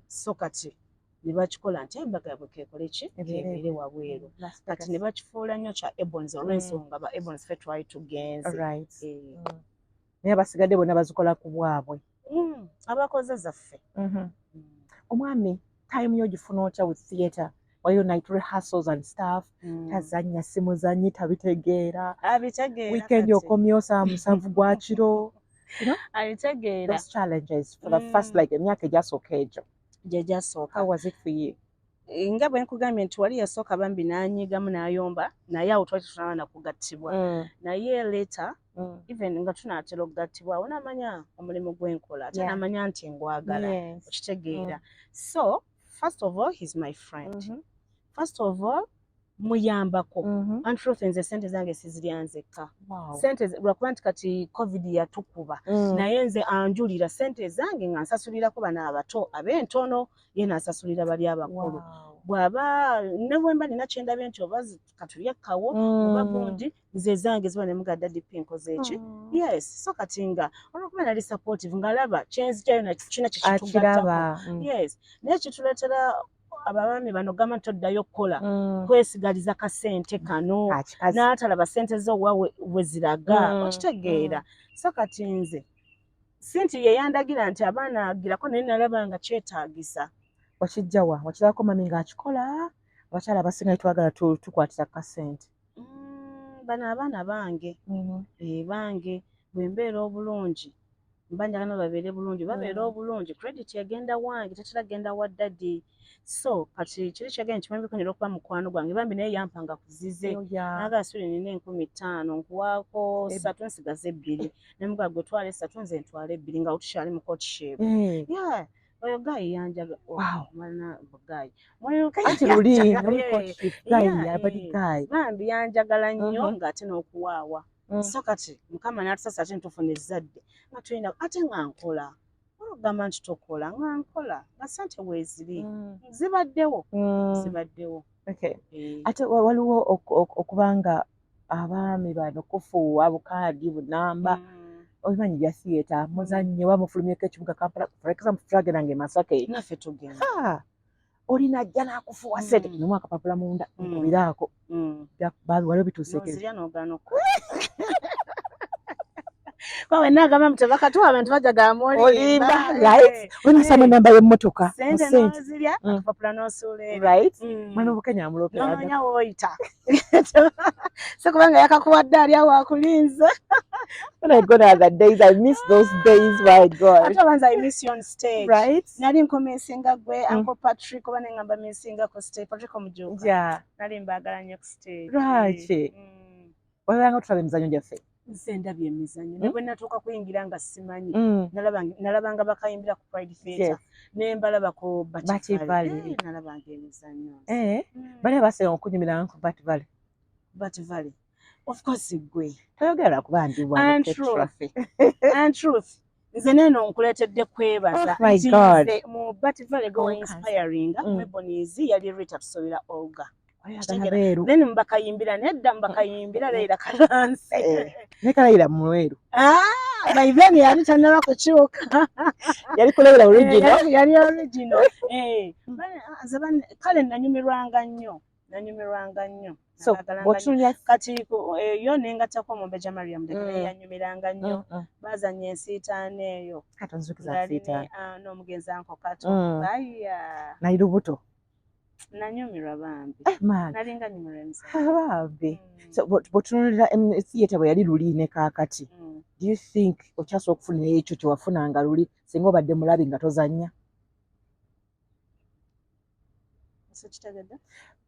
[SPEAKER 2] so kati ne bakikola nti embaga yabwe kekole ki kebere wabweru kati ne bakifuula nnyo kya Ebonies olw'ensonga ba Ebonies ffe twali tugenze
[SPEAKER 1] naye abasigadde bonna bazikola ku bwabwe
[SPEAKER 2] abakoze zaffe
[SPEAKER 1] omwami time yo gifuna otya with theatre waliyo night rehearsals and stuff tazanya simuzanyi tabitegeera weekend okomyo saa 7 gwa kiro
[SPEAKER 2] abitegeera
[SPEAKER 1] those challenges for the first like emyaka egyasooka egyo
[SPEAKER 2] gyegyasooka
[SPEAKER 1] how was it for you
[SPEAKER 2] nga bwe nkugambye nti wali yasooka bambi n'anyigamu n'ayomba naye awo twali tutunaba nakugattibwa naye later even nga tunaatera okugattibwa awo n'amanya omulimu gwenkola ate n'amanya nti ngwagala okitegeera so first of all he's my friend first of all muyambako and truth nze sente zange sizirya nzekka sente lwakuba nti kati covid yatukuba naye nze anjulira sente zange nga nsasulirako bana abato ab'entono ye n'asasulira bali abakulu bw'aba ne bwemba nina kyendabye nti oba katulya kawo oba gundi nze zange ziba ne mugadda dipinkoze eki yes so kati nga olwokuba nali supportive ng'alaba kyenzityayo kina kyekitugattako yes naye kituleetera abaami bano gamba toddayo kukola kwesigaliza kasente kano n'atalaba sente zo we ziraga okitegeera so kati nze sinti yeyandagira nti abaana agirako naye nalaba nga kyetaagisa
[SPEAKER 1] wakijjawa wakirako mami ng'akikola abakyala abasinga twagala tukwatira kasente
[SPEAKER 2] bano abaana bange bange bwe mbeera obulungi mba njagala babeere bulungi babeera obulungi credit yagenda wange tetiragenda wa daddy so kati kiri kyagenda nti mwembikonyera okuba mukwano gwange bambi naye yampanga kuzize naga asubire nina 15,000 nkuwaako 3 nsigaze 2 nemugaa gwe twala 3 nze ntwala 2 nga tukyali mu courtship oyo gayi yanjaga mwana gayi bambi yanjagala nnyo ng'ate n'okuwaawa so kati mukama n'atusasa ate ntufuna ezzadde nga tulina ate nga nkola olugamba nti tokola nga nkola nga sente weeziri zibaddewo
[SPEAKER 1] ate waliwo okubanga abaami bano kufuuwa bukaadi bunamba obimanyi bya theatre muzannye wamufulumyeko ekibuga Kampala for example twagendanga e Masaka
[SPEAKER 2] naffe tugenda
[SPEAKER 1] olina ajja n'akufuuwa sente nomu akapapula munda nkubiraako waliwo bituuseekera
[SPEAKER 2] kwawe nagamba mutebakatuwa abantu bajagala
[SPEAKER 1] olimba right onasama namba y'emmotoka
[SPEAKER 2] sente nozirya akapapula n'osuula
[SPEAKER 1] right mwana Bukenya amulopera
[SPEAKER 2] n'omanya w'oyita so kubanga yakakuwadde ali awo akulinze
[SPEAKER 1] When I go to other days, I miss those days, my God.
[SPEAKER 2] Ate abanza I miss you on stage.
[SPEAKER 1] Right?
[SPEAKER 2] Nali nkomesinga gwe Uncle Patrick oba nengamba mesinga ku stage. Patrick omujuka.
[SPEAKER 1] Yeah.
[SPEAKER 2] Nali mbagala nnyo ku stage.
[SPEAKER 1] Right. Olabanga otulaba emizannyo gyaffe.
[SPEAKER 2] Nze ndabye emizannyo. Ne bwe natuuka kuyingira nga simanyi. Nalabanga bakayimbira ku Pride Theatre. Ne mbalaba ku Batty Valley. Nalabanga emizannyo.
[SPEAKER 1] Bali abasenga okunyumira Uncle Batty Valley.
[SPEAKER 2] Batty Valley. Of course gwe.
[SPEAKER 1] Toyogera kuba ndi wa traffic.
[SPEAKER 2] And truth. Nze neno nkuletedde kwebaza.
[SPEAKER 1] Oh my God.
[SPEAKER 2] Mu Batty Valley go inspiring. Mwebonizi yali Rita Tusobera Olga. Then mbakayimbira nedda mbakayimbira Leila Kalansi.
[SPEAKER 1] Ne Leila Mweru.
[SPEAKER 2] By then yali tanaba kukyuka.
[SPEAKER 1] Yali kulebera original.
[SPEAKER 2] Yali original. Kale nanyumirwanga nnyo.
[SPEAKER 1] So bw'otunuulira
[SPEAKER 2] kati yo nengatako Mumbeja Mariam Dekere yanyumiranga nnyo. Bazanya ensiitaano eyo.
[SPEAKER 1] Katonzukiza nsiitaano.
[SPEAKER 2] N'omugenzi Anko Kato.
[SPEAKER 1] Nali lubuto.
[SPEAKER 2] Nanyumirwa bambi. Nalinga nyumirwa emizannyo.
[SPEAKER 1] Bambi. So bw'otunuulira theatre bwe yali luli ne kaakati. Do you think okyasobola okufuna ekyo kye wafunanga luli singa obadde mulabi nga tozannya?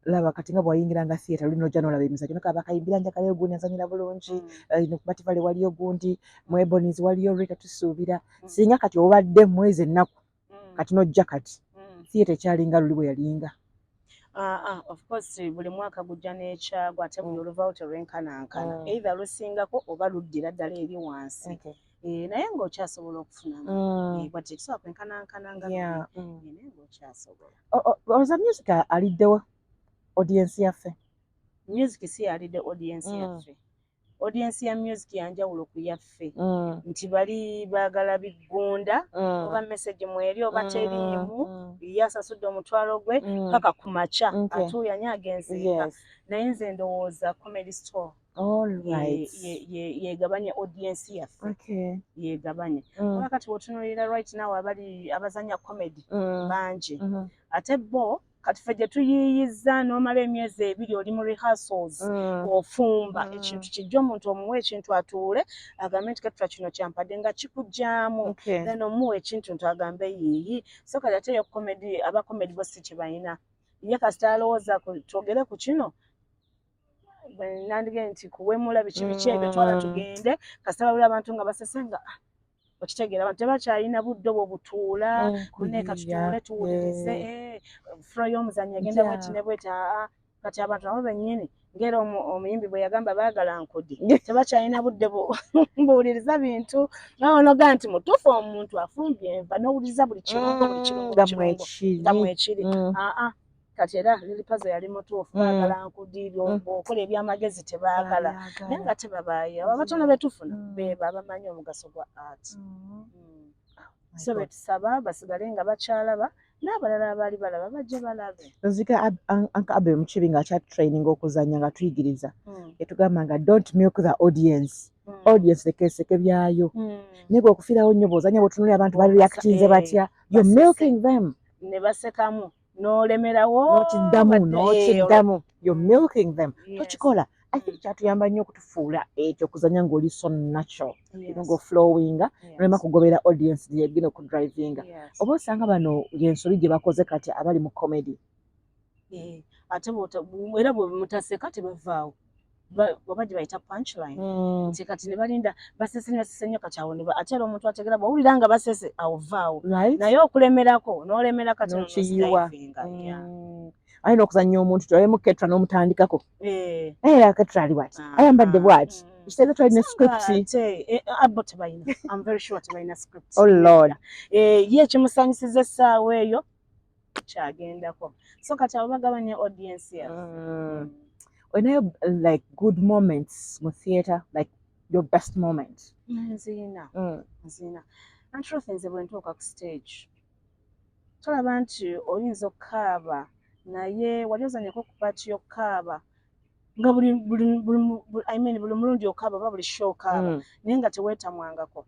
[SPEAKER 1] Laba kati nga bw'ayingiranga theatre luli n'ojja n'olaba emizannyo ne kaba kayimbira njagala ogundi azannyira bulungi, ku Batty Valley waliyo gundi, mu Ebonies waliyo Rita Tusuubira. Singa kati obadde mwezi ennaku kati n'ojja kati theatre ekyalinga luli bwe yalinga.
[SPEAKER 2] Of course buli mwaka gujja n'ekyagwa ate buli oluvaawo terwenkanankana. Either lusingako oba luddira ddala eri wansi. Naye ng'okyasobola okufunamu. Bwati tusobola kwenkanankana nga naye ng'okyasobola.
[SPEAKER 1] Olowooza music aliddewo audience yaffe?
[SPEAKER 2] Music si yalidde audience yaffe. Audience ya music yanjawulo ku yaffe. Nti bali baagala biggunda oba message mweri oba teriimu yasasudde omutwalo gwe paka ku makya atuuyanya agenze. Naye nze ndowooza Comedy Store. Yegabanya audience yaffe. Yegabanya. Kuba kati bw'otunuulira right now abazanya comedy bangi. Ate bo kati ffe gye tuyiiyizza n'omala emyezi ebiri oli mu rehearsals ofumba ekintu kijja omuntu omuwa ekintu atuule agambe nti katula kino kyampadde nga kikugyamu then omuwa ekintu nti agambe yiiyi. So kati ate yo comedy aba comedy bo si kye balina ye kasita alowooza twogere ku kino nandigee nti kuwemula biki ebyo twala tugende kasita babula abantu nga basesenga okitegeera abantu tebakyalina budde obwo butuula kuneeka tutuule tuwulirize flo y'omuzannyo agenda bweti ne bweti kati abantu nabo bennyini ng'era omuyimbi bwe yagamba baagala nkodi tebakyalina budde buwuliriza bintu naonoga nti mutuufu omuntu afumbye enva n'owuliriza buli kirungo nga mwekiri. Kati era liri puzzle yali mutuufu baagala nkudi bw'okola ebyamagezi tebaagala naye nga tebabaayo abatono betufuna beebo abamanyi omugaso gwa art. So betusaba basigale nga bakyalaba n'abalala abaali balaba bajje balabe.
[SPEAKER 1] Nzika Uncle Abe Mukibi nga akyatraining okuzannya nga tuyigiriza yatugamba nga don't milk the audience. Audience lekeseke byayo naye gwe okufiirawo nnyo bw'ozannya bw'otunuulira abantu bali reactinze batya you're milking them.
[SPEAKER 2] Ne basekamu n'olemerawo
[SPEAKER 1] n'okiddamu you're milking them. Tokikola. I think kyatuyamba nnyo okutufuula ekyo okuzannya ng'oli so natural ng'oflowinga nolema kugobera audience yegina okudrivinga. Oba osanga bano y'ensobi gye bakoze kati abali mu comedy.
[SPEAKER 2] Ate era bwe mutaseka tebavaawo oba gye bayita punchline nti kati ne balinda basese nnyo kati awo ate era omuntu ategeera bw'owulira nga basese awovaawo naye okulemerako n'olemera kati
[SPEAKER 1] nokiyiwa ayina okuzannya omuntu tolemu ketra n'omutandikako ketra ali bwati ayambadde bwati kiteze twalina script
[SPEAKER 2] abo tebalina I'm very sure tebalina script.
[SPEAKER 1] Oh Lord.
[SPEAKER 2] Ye kimusanyisiza essaawa eyo kyagendako so kati abo bagabanya audience yaffe.
[SPEAKER 1] When I have like good moments in theatre, like your best moment.
[SPEAKER 2] Nzina. And truth nze bwe ntuuka ku stage. Tolaba nti oyinza okukaaba naye wali ozannyako ku paati y'okukaaba nga buli mulundi okaaba oba buli show okaaba naye nga teweetamwangako.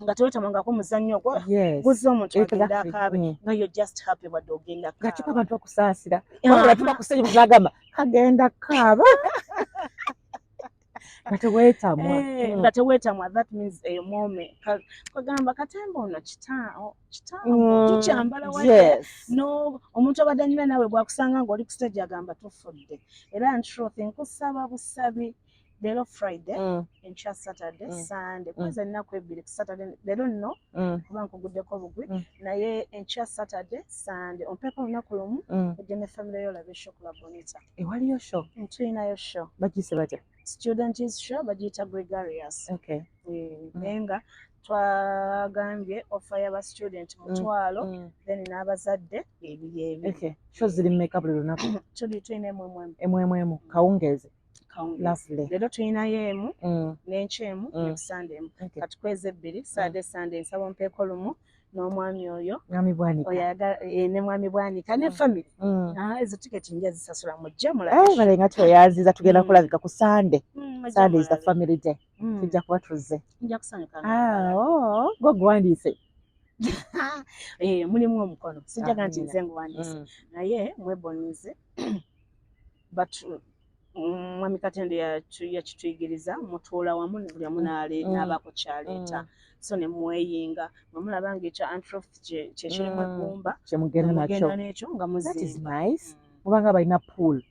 [SPEAKER 2] Nga teweetamwangako muzannyo ogwo guzza omuntu agenda akaabe nga you're just happy wadde ogenda kaaba.
[SPEAKER 1] Nga kipa abantu bakusaasira. Wabula tuba ku stage muzagamba kagenda kaaba. nga teweetamwa
[SPEAKER 2] nga teweetamwa, that means a moment kagamba katemba ono kitambo tukyambala wadde no omuntu abadde anyuma naawe bwakusanga ng'oli ku stage agamba tufudde era ntruth nkusaba busabi leero Friday enkya Saturday Sunday kwanza ennaku ebbiri ku Saturday leero nno kuba nkuguddeko bugwi naye enkya Saturday Sunday ompeeko olunaku lumu ojja ne family yo olabe show Club Bonita.
[SPEAKER 1] Ewaliyo show?
[SPEAKER 2] Tulinayo show.
[SPEAKER 1] Bagiyise batya?
[SPEAKER 2] Student show bagiyita Gregarious.
[SPEAKER 1] Okay.
[SPEAKER 2] Naye nga twagambye offer y'aba student mutwalo then n'abazadde ebiri.
[SPEAKER 1] Okay. Show ziri mmeka buli lunaku?
[SPEAKER 2] Tulina
[SPEAKER 1] emu kawungeezi. Lovely.
[SPEAKER 2] Leero tulinayo emu n'enkya emu ne Sunday emu. Kati kwezi ebbiri Sunday nsaba ompeeko lumu n'omwami oyo
[SPEAKER 1] Mwami Bwanika
[SPEAKER 2] ne mwami Bwanika ne family ezo tiketi nja zisasula mujja mulabe
[SPEAKER 1] balenga tyoyanziza tugenda kulabika ku Sunday. Sunday is the family day. Tujja kuba tuzze.
[SPEAKER 2] Nja kusanyuka
[SPEAKER 1] gwe guwandiise
[SPEAKER 2] mulimu omukono sijjaga nti nze nguwandiise naye mwebonize but mwami Katende yakituyigiriza mutuula wamu ne buli amu n'abaako kyaleeta so ne mweyinga mwemulaba ng'ekya Antroph kyekirimu eggumba
[SPEAKER 1] kyemugenda
[SPEAKER 2] n'ekyo nga muzimba
[SPEAKER 1] mubanga balina pool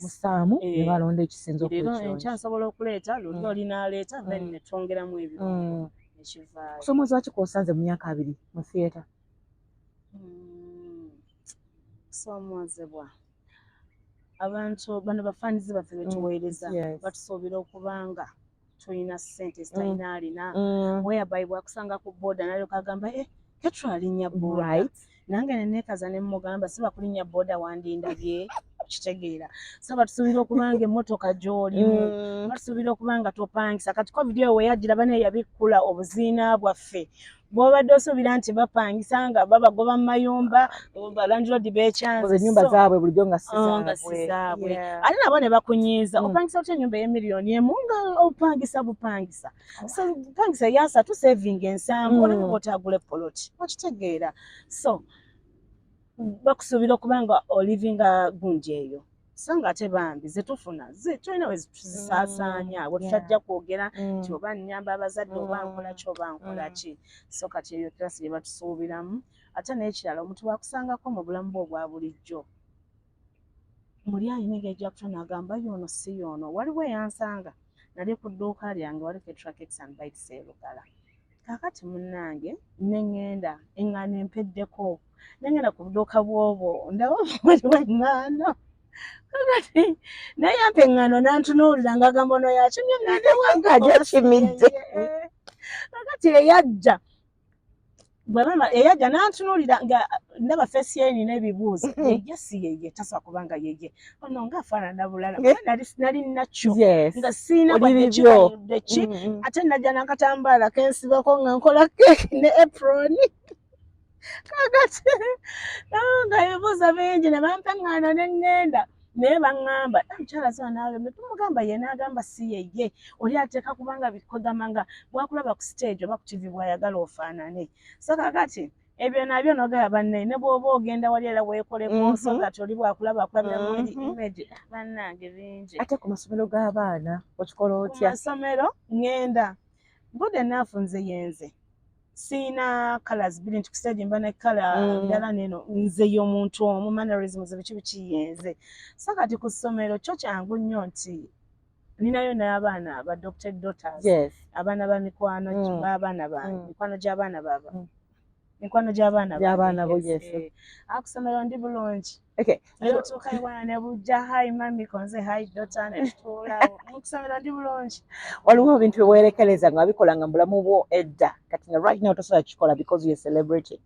[SPEAKER 1] musaamu ne balonda ekisinza
[SPEAKER 2] leero enkya nsobola okuleeta luli oli n'aleeta then ne twongeramu ebirungo nekivaayo.
[SPEAKER 1] Kusomooza ki kw'osanze mu myaka 2 mu theatre?
[SPEAKER 2] Kusomoozebwa abantu bano bafaanizi baffe betuweereza batusuubira okubanga tulina ssente zitalina alina whereby bwakusanga ku booda nalyoka agamba ketwalinnya booda nange neneekaza ne mmugamba si bakulinnya booda wandindabye kitegeera so batusuubira okubanga emmotoka gy'olimu batusuubira okubanga topangisa kati covid eyo weyagiraba naye yabikkula obuziina bwaffe bw'obadde osuubira nti bapangisa nga babagoba mu mayumba balandiroodi beekyanze
[SPEAKER 1] ennyumba zaabwe bulijjo nga
[SPEAKER 2] sizaabwe ate nabo ne bakunyiiza opangisa otya ennyumba y'emiliyoni emu nga opangisa bupangisa so bupangisa yasatu savinga ensanvu olaba bw'otaagula epoloti okitegeera so bakusuubira okubanga olivinga gundi eyo so nga ate bambi zetufuna tulina we tuzisaasaanya bwe tutajja kwogera nti oba nnyamba abazadde oba nkola ki oba nkola ki so kati eyo kirasi gye batusuubiramu ate n'ekirala omuntu bwakusangako mu bulamu bwe obwa bulijjo muli ayina engeri kutona agamba yoono si yoono waliwo eyansanga nali ku dduuka lyange waliko etrakex and bites erugala kaakati munnange neŋŋenda eŋŋaano empeddeko neŋŋenda ku dduuka bw'obwo ndaba waliwo eŋŋaano kakati naye yampa eŋŋaano n'antunuulira ng'agamba ono yakimye eŋŋaano ewange
[SPEAKER 1] agakimidde
[SPEAKER 2] kakati eyajja n'antunuulira nga ndaba feesi ye nina ebibuuzo yeye si yeye tasobola kubanga yeye ono ng'afaanana bulala nali nakyo nga siina bwadde ki ate najja n'akatambaala kensibako nga nkola keeki ne eproni kakati nga ebibuuzo bingi ne bampa eŋŋaano ne ŋŋenda naye baŋŋamba mukyala zo naawe tumugamba ye n'agamba si yeye oli ateeka kubanga bikwegamba nga bwakulaba ku stage oba ku TV bw'ayagala ofaanane so kakati ebyo nabyo nogaba bannaye ne bw'oba ogenda wali era weekoleko so kati oli bwakulaba akulabira mu image bannange bingi.
[SPEAKER 1] Ate ku masomero g'abaana okikola otya?
[SPEAKER 2] Ku masomero ŋŋenda good enough nze yenze siina colors bbiri nti ku stage mba ne kala ndala neno nze y'omuntu omu mannerisms biki bikiyenze so kati ku ssomero kyo kyangu nnyo nti ninayo n'abaana ba adopted daughters abaana ba mikwano b'abaana bange mikwano gy'abaana baba mikwano gy'abaana bo akusomero ndi bulungi leero tuuka ewana ne bujja hayi mami konze hayi dota ne tutuulawo mukusomero ndi bulungi.
[SPEAKER 1] Waliwo ebintu bye weerekereza nga wabikolanga mu bulamu bwo edda kati nga right now tosobola kikola because you're a celebrity?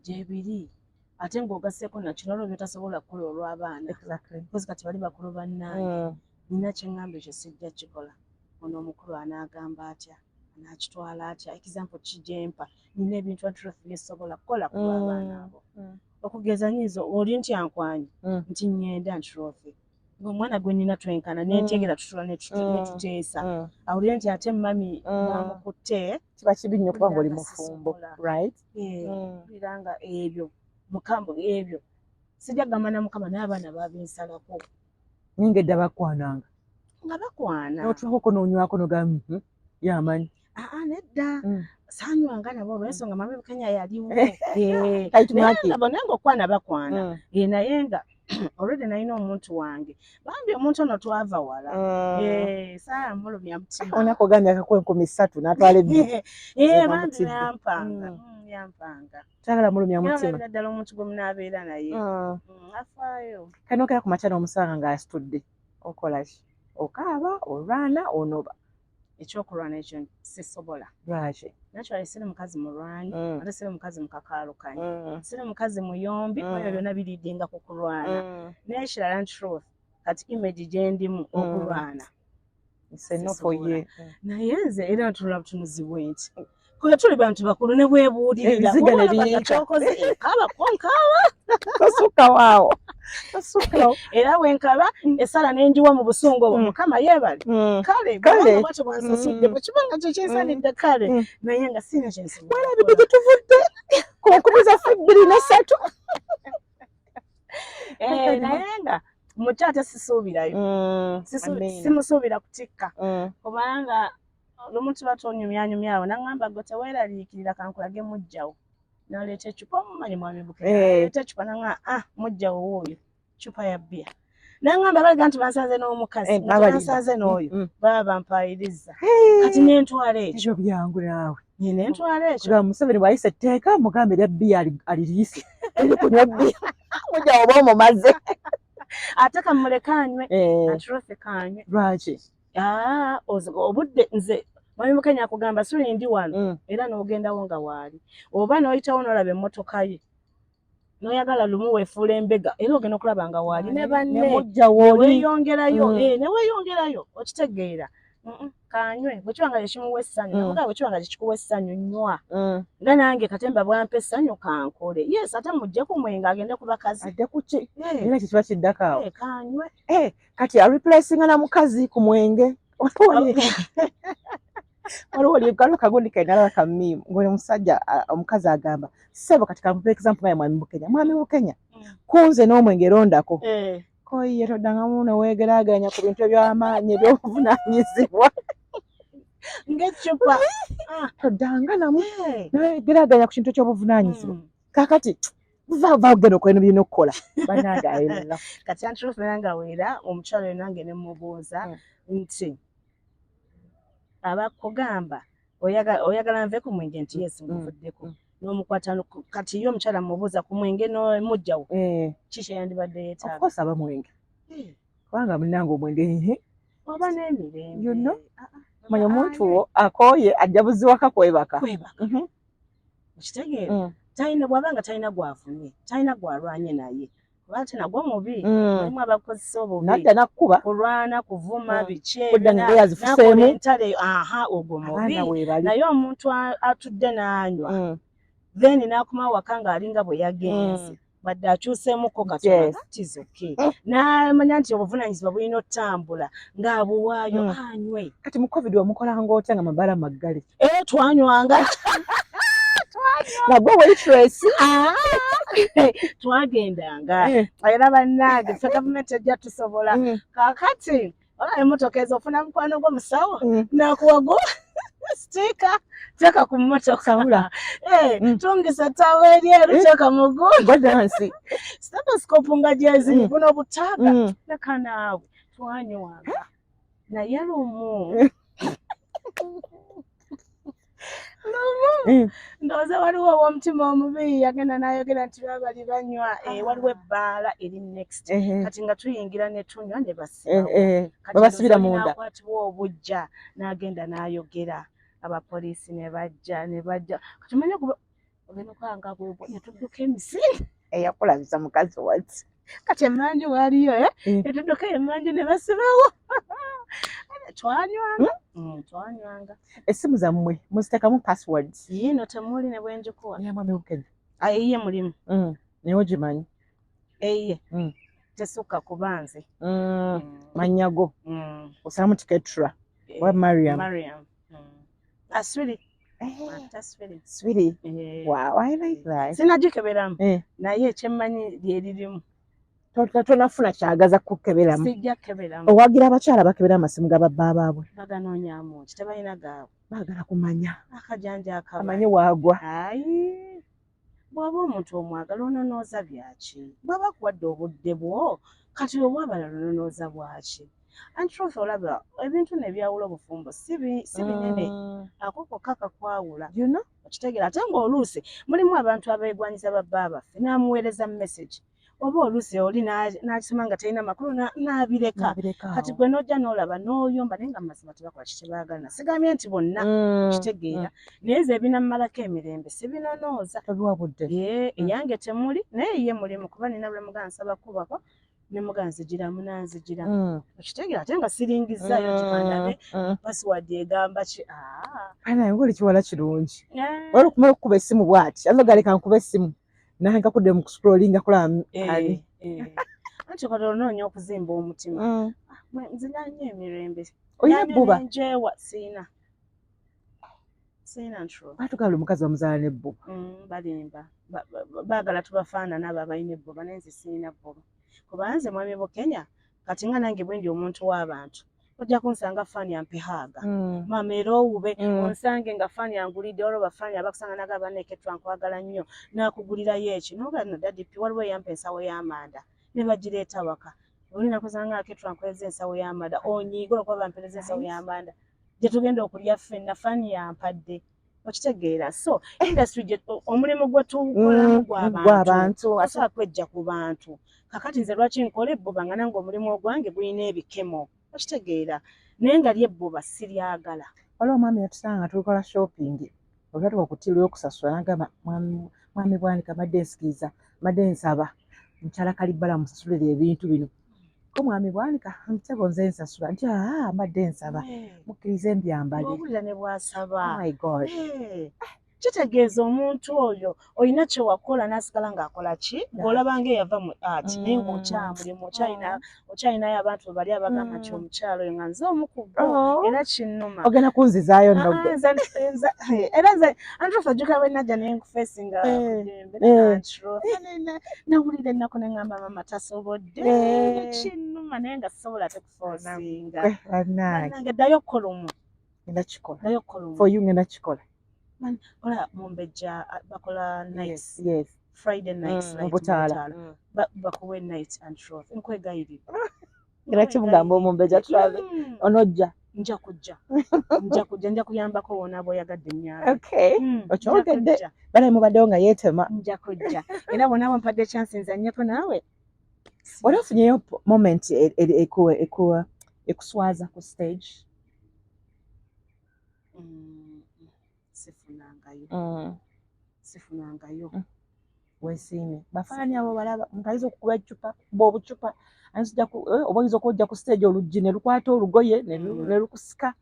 [SPEAKER 2] Gyebiri ate ng'ogasseeko na kino olwo byotasobola kukola olw'abaana because kati bali bakulu bannange nina kye ŋŋamba ekyo sijja kikola ono omukulu anaagamba atya anaakitwala atya example kijempa nina ebintu Antroph byesobola kukola ku lw'abaana abo okugeza nyizo oli nti ankwanyi nti nnyenda Antroph ng'omwana gwe nina twenkana nentegera tutula netuteesa awulire nti ate mami bamukutte
[SPEAKER 1] kiba kibi nnyo kuba ng'oli mufumbo right
[SPEAKER 2] biranga ebyo mukambo ebyo sijja gamba na mukama naye abaana babinsalako
[SPEAKER 1] ninga edda bakwananga
[SPEAKER 2] nga bakwana
[SPEAKER 1] n'otuwako n'onywako n'ogamba yamanyi
[SPEAKER 2] nedda saanywanga nabo olw'ensonga mami Bukenya yaliwo bonna ng'okwana bakwana naye nga olwedde nalina omuntu wange bambi omuntu ono twava wala saamulumya mutima
[SPEAKER 1] onako gambye akakuwa 3,000 n'atwala ebbiri
[SPEAKER 2] bambi yampanga
[SPEAKER 1] kyagala mulumya mutima
[SPEAKER 2] ddala omuntu gwe munaabeera naye afaayo
[SPEAKER 1] kanokera ku makya n'omusanga ng'asitudde okolaki okaaba olwana onoba
[SPEAKER 2] ekyokulwana ekyo sisobola
[SPEAKER 1] lwaki
[SPEAKER 2] nakyali siri mukazi mulwanyi ate siri mukazi mukakaalukanyi siri mukazi muyombi oyo byonna biriddenga ku kulwana naye kirala truth kati image gye ndimu okulwana naye nze era ntulula butunuzi bwenti kuba tuli bantu bakulu ne bwebuulirira kyokoze enkaba konkawa
[SPEAKER 1] tosuka waawo
[SPEAKER 2] era bwenkaba esala n'enjiwa mu busungu obwo mukama yeebale kale bwatyo bwansasudde bwekibanga kyo kyensanidde kale naye nga siina
[SPEAKER 1] kyensiwalabidde gye tuvudde ku 2023
[SPEAKER 2] naye nga mukyate sisuubirayo simusuubira kutikka kubanga n'omuntu batonyumyanyumyawo naŋŋamba gwe teweeraliikirira kankulage mujjawo naleeta ecupa omumanyi mwami Bukenya naleeta ecupa naŋŋamba mujjawo wuuyo cupa ya bbiya naŋŋamba baliga nti bansanze n'omukazi bansanze n'oyo baba bampayiriza kati nentwala ekyo
[SPEAKER 1] byangu naawe
[SPEAKER 2] nentwala ekyo
[SPEAKER 1] kuba Museveni bw'ayisa etteeka mugambe erya bbiya aliriise erikunywa bbiya mujjawo oba omumaze
[SPEAKER 2] ate kamuleka anywe aturofe kanywe
[SPEAKER 1] lwaki
[SPEAKER 2] obudde nze mwami Bukenya akugamba suli ndi wano era n'ogendawo nga waali oba n'oyitawo n'olaba emmotoka ye n'oyagala lumu weefuula embega era ogenda okulaba nga waali ne banne neweeyongerayo okitegeera kanywe bwekiwanga kyekimuwa essanyu namugaa bwekiwanga kyekikuwa essanyu nywa nga nange katemba bwampa essanyu kankole yes ate mujje ku mwenge agende ku bakazi
[SPEAKER 1] adde ku ki era kyekiba kiddako awo
[SPEAKER 2] kanywe
[SPEAKER 1] kati areplacinga na mukazi ku mwenge waliwo olikalu kagundi kainalaba kammimu ng'oli musajja omukazi agamba ssebo kati kampa example nga mwami Bukenya kunze n'omwenge rondako koye toddangamu neweegeraganya ku bintu eby'amaanyi ebyobuvunaanyizibwa
[SPEAKER 2] ng'eccupa
[SPEAKER 1] toddanga namu neweegeraganya ku kintu ky'obuvunaanyizibwa kakati vava ogenda okola birina okukola bannange ayinala
[SPEAKER 2] kati antrofera nga weera omukyalo yo nange ne mubuuza nti abakugamba oyagala nve ku mwenge nti yes nguvuddeko n'omukwata kati yo omukyala mubuuza ku mwenge n'omujjawo kiki yandibadde yeetaaga
[SPEAKER 1] okosaba mwenge kubanga munnange omwenge
[SPEAKER 2] oba n'emirembe
[SPEAKER 1] manya omuntu wo akooye ajja buziwaka kwebaka
[SPEAKER 2] okitegeera talina bw'abanga talina gwavumye talina gwalwanye naye kubanga te nagwo mubi mulimu abakozesa obubi
[SPEAKER 1] nadda nakkuba
[SPEAKER 2] kulwana kuvuma biki
[SPEAKER 1] nakola
[SPEAKER 2] entale ogwo mubi naye omuntu atudde n'anywa then n'akuma waka ng'alinga bwe yagenze badde akyuseemuko katono tizoke n'amanya nti obuvunaanyizibwa bulina otambula ng'abuwaayo anywe
[SPEAKER 1] kati mu covid wamukolanga otya nga mabala maggale
[SPEAKER 2] twanywanga
[SPEAKER 1] nagwe waitress
[SPEAKER 2] twagendanga era bannange ffe gavumenti ejja tusobola kaakati ola emmotoka ezo ofuna mukwano gw'omusawo nakuwago stika teeka ku mmotoka tungisa ettawo eryeru teeka mugu stethoscope nga gyeziri guno obutaaga leka naawe twanywanga naye lumu ndowooza waliwo ow'omutima omubi yagenda n'ayogera nti babali banywa waliwo ebbaala eri next kati nga tuyingira ne tunywa ne
[SPEAKER 1] babasibira munda
[SPEAKER 2] nakwatibwa obujja n'agenda n'ayogera abapoliisi ne bajja kati manya ogenda okwanga bwebwo ne tudduka emisiri
[SPEAKER 1] eyakulabisa mukazi wati
[SPEAKER 2] kati emmanju waaliyo netudduka emmanju ne basibawo twanywanga
[SPEAKER 1] essimu zammwe muziteekamu passwords
[SPEAKER 2] yiino temuli ne bwenjikuwa
[SPEAKER 1] mwami Bukenya
[SPEAKER 2] ayiye mulimu
[SPEAKER 1] naye ogimanyi
[SPEAKER 2] eye tesukka kuba nze
[SPEAKER 1] manyago osalamu tiketra wa Mariam
[SPEAKER 2] aswiri
[SPEAKER 1] Sweetie. Wow, I like that.
[SPEAKER 2] Sinagikeberamu naye ekyemmanyi lyeririmu
[SPEAKER 1] tonafuna kyagaza kukeberamu.
[SPEAKER 2] Sijja keberamu.
[SPEAKER 1] Owagira abakyala bakebera amasimu gababba abaabwe.
[SPEAKER 2] Baganoonyaamu ki tebalina gaabwe.
[SPEAKER 1] Baagala kumanya.
[SPEAKER 2] Akajanja akaba.
[SPEAKER 1] Amanye waagwa.
[SPEAKER 2] Ayi. Bw'aba omuntu omwagala ononooza byaki? Bw'aba akuwadde obudde bwo kati obwabala ononooza bwaki? Antruth olaba ebintu nebyawula obufumbo si binene. Ako kokka kakwawula. Okitegeera ate ng'oluusi mulimu abantu abeegwanyiza babba abaffe n'amuweereza message. Oba oluusi oli n'akisoma nga talina makulu n'abireka. Kati gwe n'ojja n'olaba n'oyomba naye nga mu mazima tebakola kiki baagala. Sigambye nti bonna okitegeera naye nze ebinammalako emirembe sibinonooza. Eyange temuli naye ye mulimu kuba nina bwe mugamba nsaba kubako ne mugamba nzigira munanzigira. Okitegeera ate nga siringizaayo gikandabe password egamba ki. Naye
[SPEAKER 1] ng'oli kiwala kirungi. Wali okumala okukuba essimu bw'ati azo galeka nkuba essimu. Naye nga kudde mu scrolling kulaba ali.
[SPEAKER 2] Anti kati onoonya okuzimba omutima. Nzina nnyo emirembe.
[SPEAKER 1] Oyina ebbuba?
[SPEAKER 2] Njewa siina. Siina ntro.
[SPEAKER 1] Batugala omukazi omuzaala n'ebbuba.
[SPEAKER 2] Balimba. Baagala tubafaanana abo abalina ebbuba naye nze siina bbuba. Kuba nze mwami Bukenya kati nga nange bwe ndi omuntu w'abantu. Ojja kunsanga faani yampehaaga. Mama era owube onsange nga faani yangulidde olwo bafaani abakusanga naga baneeketwa nkwagala nnyo n'akugulirayo eki n'oga no dadi pi waliwo eyampa ensawo y'amanda ne bagireeta waka. Olina kusanga aketwa nkweza ensawo y'amanda onyiiga olwokuba bampereza ensawo y'amanda gye tugenda okulya ffenna faani yampadde. Okitegeera so industry omulimu gwe tukolamu gw'abantu osobola kwejja ku bantu. Kakati nze lwaki nkola ebbuba nga nange omulimu ogwange gulina ebikemo. Okitegeera naye nga lyebbuba siryagala.
[SPEAKER 1] Waliwo omwami yatusanga nga tukola shopping olwatuka ku ttiiru y'okusasula n'agamba mwami Bwanika mbadde nsikiriza mbadde nsaba mukyala Kalibbala musasulire ebintu bino. Ko mwami Bwanika ntego nze nsasula nti mbadde nsaba mukkirize mbyambale.
[SPEAKER 2] Owulira ne bw'asaba.
[SPEAKER 1] Oh my God.
[SPEAKER 2] Kitegeeza omuntu oyo olina kye wakola n'asigala ng'akola ki? Ng'olaba ng'eyava mu art naye ng'okyamulimu okyalinayo abantu bwe bali abagamba nti omukyalo oyo nga nze omu ku bo era kinnuma.
[SPEAKER 1] Ogenda kunzizaayo nno gwe.
[SPEAKER 2] Era nze Antruth ojjukira bwe najja naye nkufeesinga nawulira ennaku ne ngamba mama tasobodde kinnuma naye nga sisobola tekufoosinga. Bannange ddayo okkola omu.
[SPEAKER 1] Ngenda kikola.
[SPEAKER 2] Ddayo okkola omu.
[SPEAKER 1] For you ngenda kikola.
[SPEAKER 2] Ola Mumbejja bakola nights.
[SPEAKER 1] Yes.
[SPEAKER 2] Friday nights night
[SPEAKER 1] Butaala.
[SPEAKER 2] bakuwe night Antruth. Nkwegayirira.
[SPEAKER 1] Ngenda kimugamba Mumbejja travel. Onojja.
[SPEAKER 2] Nja kujja nja kuyambako wona bw'oyagadde emyalo.
[SPEAKER 1] Okay. Okyogedde bale mubaddewo nga yeetema.
[SPEAKER 2] Nja kujja era bonna bampadde chance nzannyeko naawe.
[SPEAKER 1] Wali ofunyeyo moment ekuswaza ku stage?
[SPEAKER 2] Sifunangayo.
[SPEAKER 1] Weesiime. Bafaani abo balaba omuntu ayinza okukuba ecupa bw'obucupa oba oyinza okujja ku stage oluggi ne lukwata olugoye ne lukusika.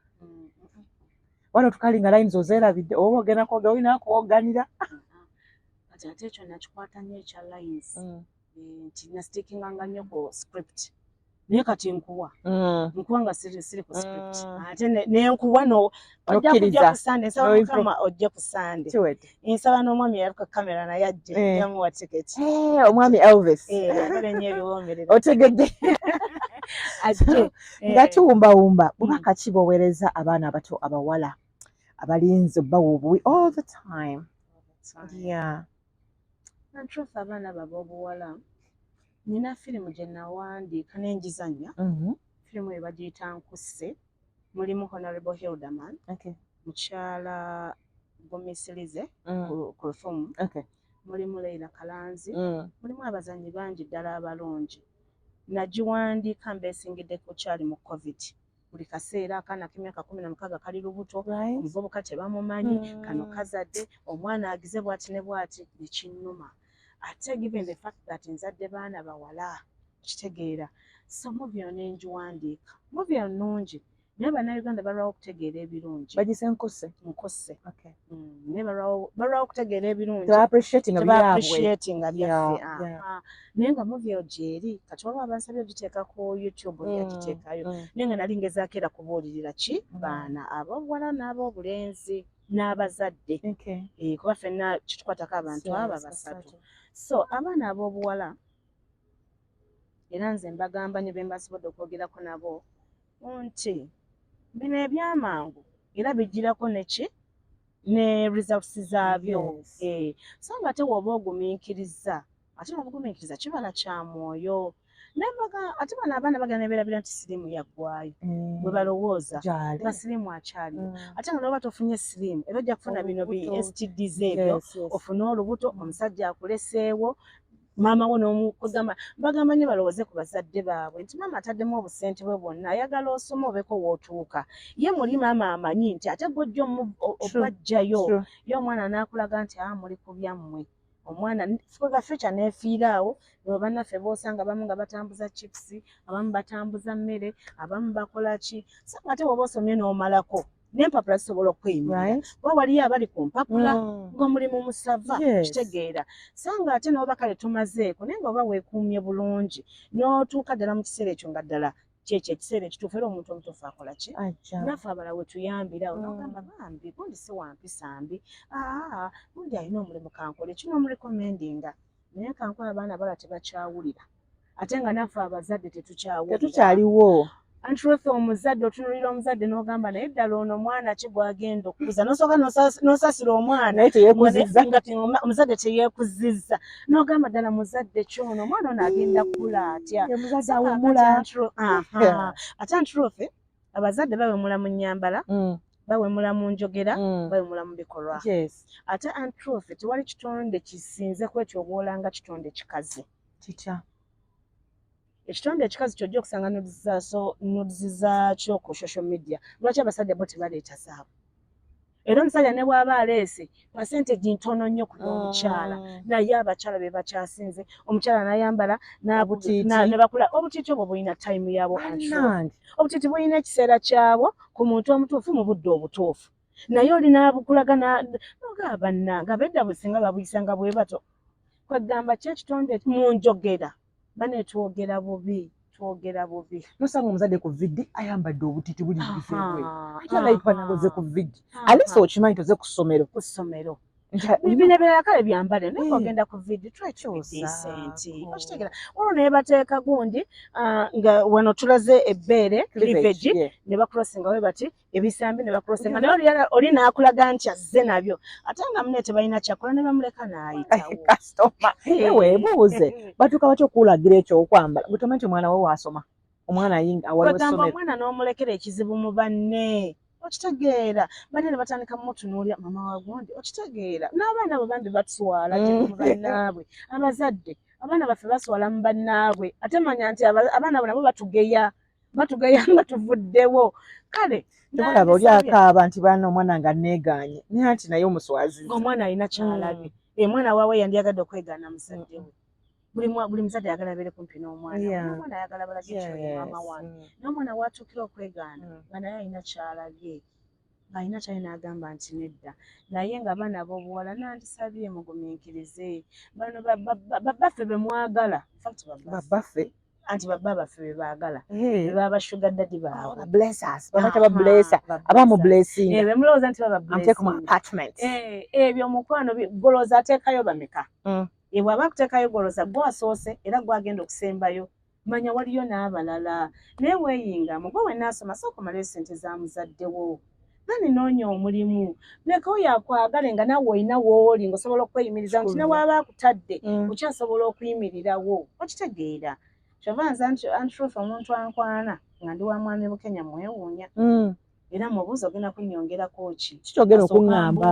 [SPEAKER 1] Wano tukalinga lines ozeerabidde oba ogenda kwogera olina kuwoganira.
[SPEAKER 2] Kati ate ekyo nakikwata nnyo ekya lines nti nastikinganga nnyo ku script. Naye kati nkuwa nga siri ku script ate nenkuwa ojja kujja ku Sunday nsaba Mukama ojje ku Sunday. Nsaba n'omwami eyaluka kamera naye ajje jamuwa tiketi.
[SPEAKER 1] Omwami Elvis.
[SPEAKER 2] Ayagala nnyo ebiwoomerera.
[SPEAKER 1] Otegedde.
[SPEAKER 2] Ajje.
[SPEAKER 1] Nga kiwumbawumba bubaka ki bw'oweereza abaana abato abawala abalinze bawa obuwi all the time? Yeah.
[SPEAKER 2] Antruth abaana b'obuwala nina firimu gye nawandiika n'engizannya. Firimu eyo bagiyita Nkusse. Mulimu Honorable Hildaman. Mukyala Gomisirize ku Lufumu. Mulimu Leila Kalanzi. Mulimu abazannyi bangi ddala abalungi. Nagiwandiika mbeesingidde ku kyali mu COVID. Buli kaseera akaana k'emyaka 16 kali lubuto, omuvubuka tebamumanyi, kano kazadde, omwana agize bw'ati ne bw'ati, ne kinnuma. Ate given the fact that nzadde baana bawala kitegeera so movie ono enjiwandiika movie ennungi naye bannayuganda balwawo okutegeera ebirungi
[SPEAKER 1] bagise Nkusse
[SPEAKER 2] naye balwawo okutegeera ebirungi
[SPEAKER 1] appreciatinga
[SPEAKER 2] byaffe naye nga movie eyo gyeri kati waliwo abansabye ogiteeka ku YouTube yagiteekayo naye nga nali ngezaako era kubuulirira ki baana ab'obuwala n'ab'obulenzi n'abazadde kuba ffenna kitukwatako abantu abo basatu. So abaana ab'obuwala era nze mbagamba ne be mbasobodde okwogerako nabo nti bino ebyamangu era bijjirako ne results zaabyo. So nga te woba ogumiikiriza ate n'obugumiikiriza kibala kya mwoyo. Nembaga ate bano abaana bagenda nebeerabira nti siriimu yaggwayo bwe balowooza nga siriimu akyaliyo ate nga noba tofunye siriimu era ojja kufuna bino bi STDs ebyo ofune olubuto omusajja akuleseewo maama wo n'omukugamba bagamba nnyo balowooze ku bazadde baabwe nti maama ataddemu obusente bwe bwonna ayagala osoma obeeko wootuuka ye muli maama amanyi nti ate gwojja obajjayo ye omwana n'akulaga nti muli ku byammwe omwana future neefiiraawo lwe bannaffe boosanga abamu nga batambuza chips abamu batambuza mmere abamu bakola ki so ate woba osomye n'omalako n'empapula zisobola okweyimira wa waliyo abali ku mpapula ng'omulimu musava kitegeera so nga ate n'oba kale tumazeeko naye nga oba weekuumye bulungi n'otuuka ddala mu kiseera ekyo nga ddala kyekyo ekiseera ekituufu era omuntu omutuufu akola ki naffe abala we tuyambira n'ogamba bambi gundi si wampisa mbi gundi alina omulimu kankole kino omurekomendinga naye kankola abaana bala tebakyawulira ate nga naffe abazadde tetukyaliwo Antruth omuzadde otunulira omuzadde n'ogamba naye ddala ono mwana ki gwagenda okukuza n'osooka n'osasira omwana omuzadde teyeekuzizza n'ogamba ddala muzadde kyono omwana ono agenda kukula atya ate Antruth abazadde bawemula mu nnyambala bawemula mu njogera bawemula mu bikolwa ate Antruth tewali kitonde kisinze ku ekyo obwolanga kitonde kikazi kitya ekitonde ekikazi kyojja okusanga nudizi zaakyo ku social media lwaki abasajja bo tebaleeta zaabo era omusajja ne bw'aba aleese percentage ntono nnyo ku omukyala naye abakyala be bakyasinze omukyala n'ayambala ne bakula obutiiti obwo bulina time yaabwo obutiiti bulina ekiseera kyabwo ku muntu omutuufu mu budde obutuufu naye olina bukulaga n'ogaba bannanga bedda bwe singa babuyisanga bwe bato kwegamba kyekitonde mu njogera bane twogera bubi nosanga omuzadde ku vidi ayambadde obutiti buli bifeebwe atalayipa nagoze ku vidi alisa okimanyi toze ku ssomero bino ebirala kale byambale naye ogenda ku vidi twekyosaenti okitegera olwo naye bateeka gundi nga wano tulaze ebbeere cleavage ne bakulosinga we bati ebisambi ne bakulosinga naye oli n'akulaga nti azze nabyo ate nga munne tebalina kyakola ne bamuleka n'ayitawo kasitoma weebuuze batuuka batya okuwulagira ekyo okwambala gwe tomanyi nti omwana we waasoma omwana awaliwo essomero omwana n'omulekera ekizibu mu banne okitegeera banne ne batandika mutunuulira mama wa gundi okitegeera n'abaana bwe bambi batuswala mu bannaabwe abazadde abaana baffe baswala mu bannaabwe ate manya nti abaana bo nabo batugeya nga tuvuddewo kale temulaba oli akaaba nti baana omwana nga neegaanye naye anti naye omuswazi omwana alina kyalabye omwana waawe yandiyagadde okwegaana muzadde we buli muzadde ayagala abeere kumpi n'omwana omwana ayagala balage ekyo maama wange n'omwana waatuukira okwegaana nga naye alina kyalabye alina kyali n'agamba nti nedda naye nga abaana b'obuwala nandisabye mugumiikirize bano babaffe be mwagala babaffe anti babba baffe be baagala baba sugar daddy baabwe bemulowooza nti baba ebyo omukwano golooza ateekayo bameka bw'aba akuteekayo golooza gwe wasoose era gwagenda okusembayo manya waliyo n'abalala naye weeyingamu gwe wennaasoma sooka omaleyo ssente za muzaddewo nani noonya omulimu leka oyo akwagale nga nawe olina wooli ng'osobola okweyimiriza nti ne waaba akutadde okyasobola okuyimirirawo okitegeera kyova nze Antruth omuntu ankwana nga ndi wa mwami Bukenya mwewuunya era mubuuza ogenda kunnyongerako ki kikyogenda okuŋŋamba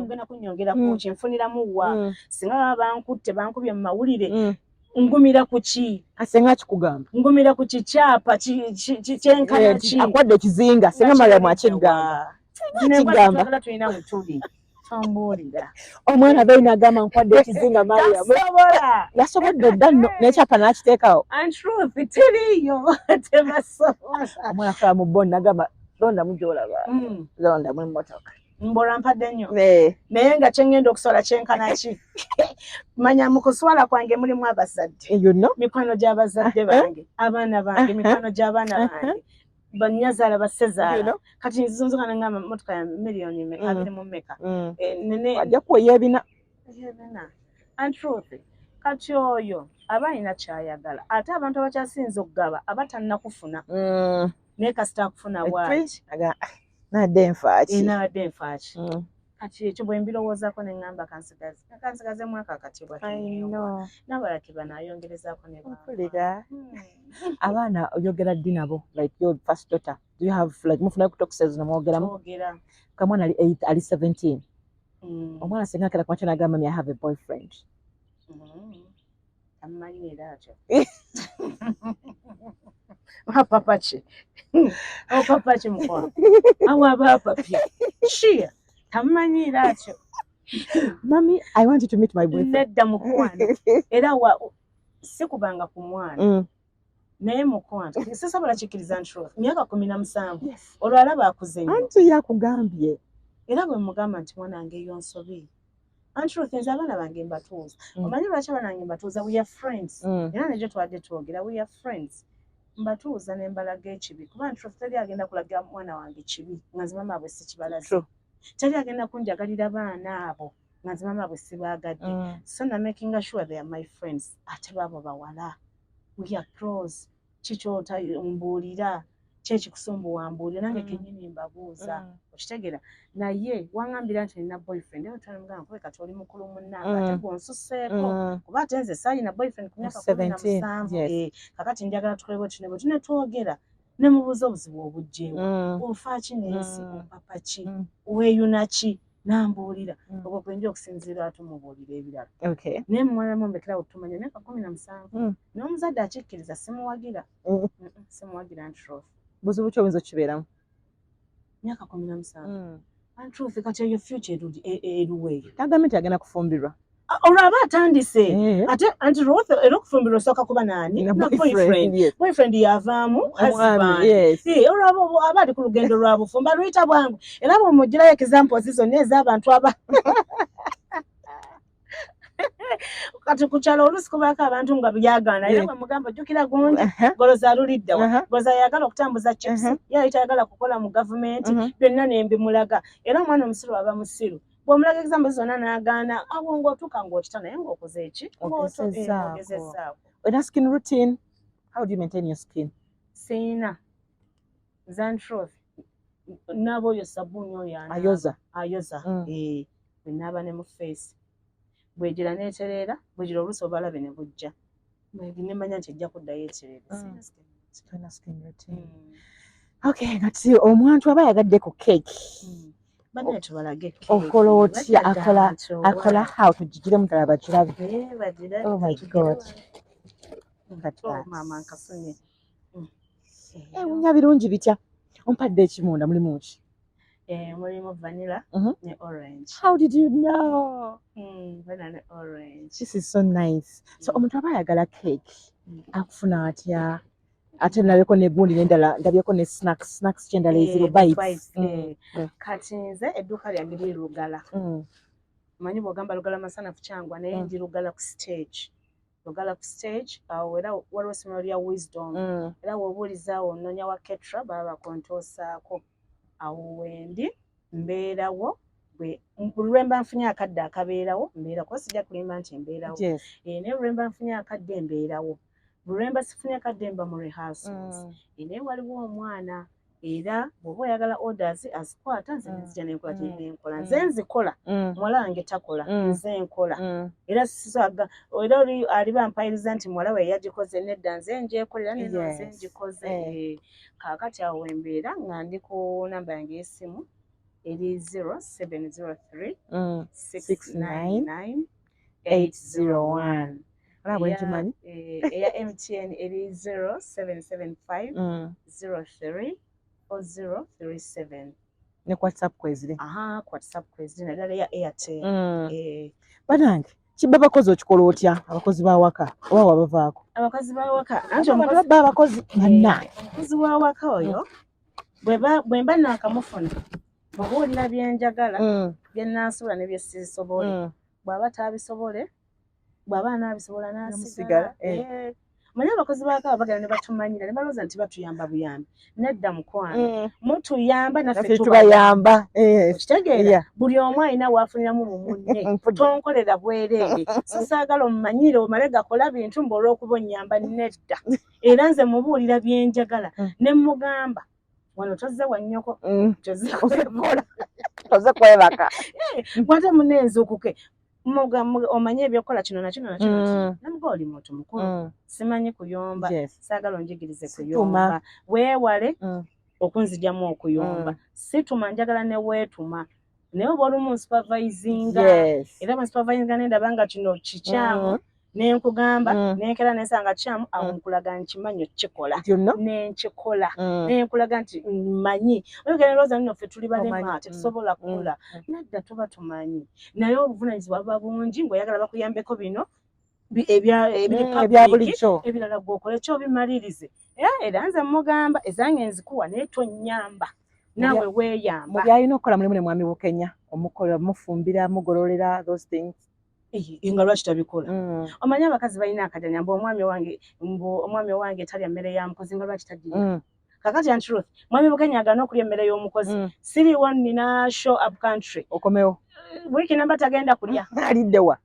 [SPEAKER 2] ogenda kunnyongerako ki nfuniramu wa singa baba bankutte bankubye mu mawulire ngumira ku ki asenga kikugamba ngumira ku kikyapa kyenkana ki akwadde ekizinga singa Mariam akigamba kigamba tulina mutuli tambuulira omwana beeyina agamba nkwadde ekizinga Mariam yasobodde dda nno n'ekyapa n'akiteekawo Antruth teriiyo tebasobola omwana fala mu bboni nagamba londamu gy'olaba londamu emmotoka mbola mpadde nnyo naye nga kyengenda okusola kyenkana ki manya mu kuswala kwange mulimu abazadde mikwano gy'abazadde bange abaana bange mikwano gy'abaana bange banyazaala bassezaala kati nzunzuka nengamba motoka ya miliyoni abiri mu mmeka nene ajja kuwa ey'ebina Antruth kati oyo aba alina kyayagala ate abantu abakyasinza okugaba aba tannakufuna naye kasita akufuna bw'ati
[SPEAKER 1] nadde nfaaki
[SPEAKER 2] kati ekyo bwe mbirowoozaako ne ŋŋamba kansigaze mwaka akatibwa n'abalaki banaayongerezaako ne
[SPEAKER 1] mpulira abaana oyogera ddi nabo like your first daughter do you have like mufuna kutokuses namwogeramu kamwana ali 17 omwana singa akera kwacho nagamba me I have a boyfriend
[SPEAKER 2] amanyi era atyo papa ki papa ki mukwa awa papi shia tamanyi era atyo
[SPEAKER 1] Mommy, I want you to meet my boyfriend.
[SPEAKER 2] Nedda mukwano era si kubanga ku mwana naye mukwano sisobola kikiriza ntro myaka 17 olwo alaba akuze nnyo
[SPEAKER 1] anti yakugambye
[SPEAKER 2] era bwe mugamba nti mwanange yonsobi antro things abaana bange mbatuuza omanyi lwaki abaana bange mbatuuza we are friends era negyo twadde twogera we are friends mbatuuza ne mbalaga ekibi kuba ntro teri agenda kulaga mwana wange kibi nga nze mama bwe sikibalaze teri agenda kunjagalira baana abo nga nze mama bwe sibaagadde so na making sure they are my friends ate baabo bawala we are close kikyota mbuulira kyekikusumbuwa mbuulira nange kenyini mbabuuza okitegeera naye waŋŋambira nti nina boyfriend era twalimugamba kuba kati oli mukulu munnange ate gw'onsusseeko kuba ate nze saayina boyfriend ku myaka 17 kakati njagala tukole bwe tunebo tune twogera ne mubuuza obuzibu obujjeewo ofa ki nensi opapa ki weeyuna ki nambuulira obwo gwenja okusinziira ate mubuulira ebirala naye mumwalamu mbekerawo tumanya myaka 17 n'omuzadde akikkiriza simuwagira simuwagira ntruth
[SPEAKER 1] buzibu ki obuyinza okukibeeramu
[SPEAKER 2] myaka 17 antruth kati eyo future eruweeyo
[SPEAKER 1] tagambye nti agenda kufumbirwa
[SPEAKER 2] olwo aba atandise ate anti era okufumbirwa osooka kuba naani na boyfriend yavaamu husband olwo aba ali ku lugendo lwa bufumba luyita bwangu era bw'omugirayo examples zonna ez'abantu aba kati ku kyalo oluusi kubaako abantu nga byagaana era bwe mugamba ojjukira gundi goloza aluliddawa goloza yagala okutambuza chips yali tayagala kukola mu gavumenti byonna nembimulaga era omwana omusiru aba musiru bw'omulaga examples zonna n'agaana awo ng'otuuka ng'okita naye ng'okoze eki ng'ogezezzaako
[SPEAKER 1] With skin routine, how do you maintain your skin?
[SPEAKER 2] Siina Zantruth nabo oyo sabbuuni oyo ayoza bwe naaba ne mu face bwegira n'etereera bwegira oluusi obalabe ne bujja ne manya nti ejja kuddayo etereera
[SPEAKER 1] Siina skin routine. Okay, kati omwantu aba yagadde ku cake
[SPEAKER 2] banne tubalage
[SPEAKER 1] okola otya akola how tugigire mutala bakirabe oh my god
[SPEAKER 2] mama nkafunye
[SPEAKER 1] ewunya birungi bitya ompadde ekimunda mulimu ki
[SPEAKER 2] mulimu vanilla ne orange.
[SPEAKER 1] How did you know?
[SPEAKER 2] Vanilla ne orange.
[SPEAKER 1] This is so nice. So omuntu aba ayagala cake akufuna atya ate naleko ne gundi n'endala ndabyeko ne snacks kyendala eziro bites
[SPEAKER 2] kati nze edduuka lyange liri Lugala manyi bw'ogamba Lugala masanafu kyangwa naye ndi Lugala ku stage awo era waliwo essomero lya Wisdom era w'obuulizaawo onoonya wa Ketra baba bakontoosaako awo wendi mbeerawo lwemba nfunye akadde akabeerawo mbeera kuba sijja kulimba nti mbeerawo naye lwemba nfunye akadde mbeerawo lwemba sifunye akadde mba mu rehearsals naye waliwo omwana era bw'oba oyagala orders azikwata nze nzija nenkola nenkola nze nzikola muwala wange takola nze nkola era sisaga era aliba mpayiriza nti muwala we yagikoze nedda nze njekolera neno nze njikoze kaakati awo embeera nga ndi ku namba yange y'essimu eri 0703 699 801 eya MTN eri 0775 03 4037
[SPEAKER 1] ne WhatsApp kwezire
[SPEAKER 2] WhatsApp kwezire naddala ya Airtel
[SPEAKER 1] banange kiba bakozi okikola otya abakozi b'awaka oba wabavaako
[SPEAKER 2] abakozi b'awaka
[SPEAKER 1] anti abantu babba abakozi banna
[SPEAKER 2] omukozi w'awaka oyo bwe mba naakamufuna obuulira byenjagala bye nnaasula ne bye sisobole bw'aba taabisobole bw'aba anaabisobola n'asigala Manya abakozi ba Kaaba bagala ne batumanyira ne balooza nti batuyamba buyambi. Nedda mukwano. Mutuyamba naffe
[SPEAKER 1] tubayamba.
[SPEAKER 2] Kitegeera buli omu alina waafuniramu mu munne. Tonkolera bwereere. So saagala omumanyire omale gakola bintu olw'okuba onnyamba nedda. Era nze mubuulira bye njagala ne mugamba wano tozze wa nnyoko tozze
[SPEAKER 1] kwebaka.
[SPEAKER 2] Kwate munenzuukuke omanye ebyokukola kino na kino na kino. Namuga oli muntu mukulu. Simanyi kuyomba. Saagala onjigirize kuyomba. Weewale okunzigyamu okuyomba. Situma njagala ne weetuma. Naye oba olumu supervisinga. Era mu supervisinga nendaba nga kino kikyamu. Nenkugamba nenkera nensanga kyamu awo nkulaga nkimanyi okukikola nenkikola nenkulaga nti mmanyi oyogererooza nno ffe tuli balema tetusobola kukola nedda tuba tumanyi naye obuvunaanyizibwa buba bungi ng'oyagala bakuyambeko bino ebya bulijjo ebirala gw'okole kyobimalirize era nze mugamba ezange nzikuwa naye tonnyamba naawe weeyamba
[SPEAKER 1] mu byalina okukola mulimu ne mwami Bukenya omukola mufumbira mugololera those things
[SPEAKER 2] nga lwaki tabikola omanyi abakazi balina akajanya omwami wange talya mmere ya mukozi nga lwaki tagiria kakati antruth mwami Bukenya agana okulya emmere y'omukozi siriwo nina show up country
[SPEAKER 1] okomewo
[SPEAKER 2] wiiki namba tagenda kulya
[SPEAKER 1] aliddewa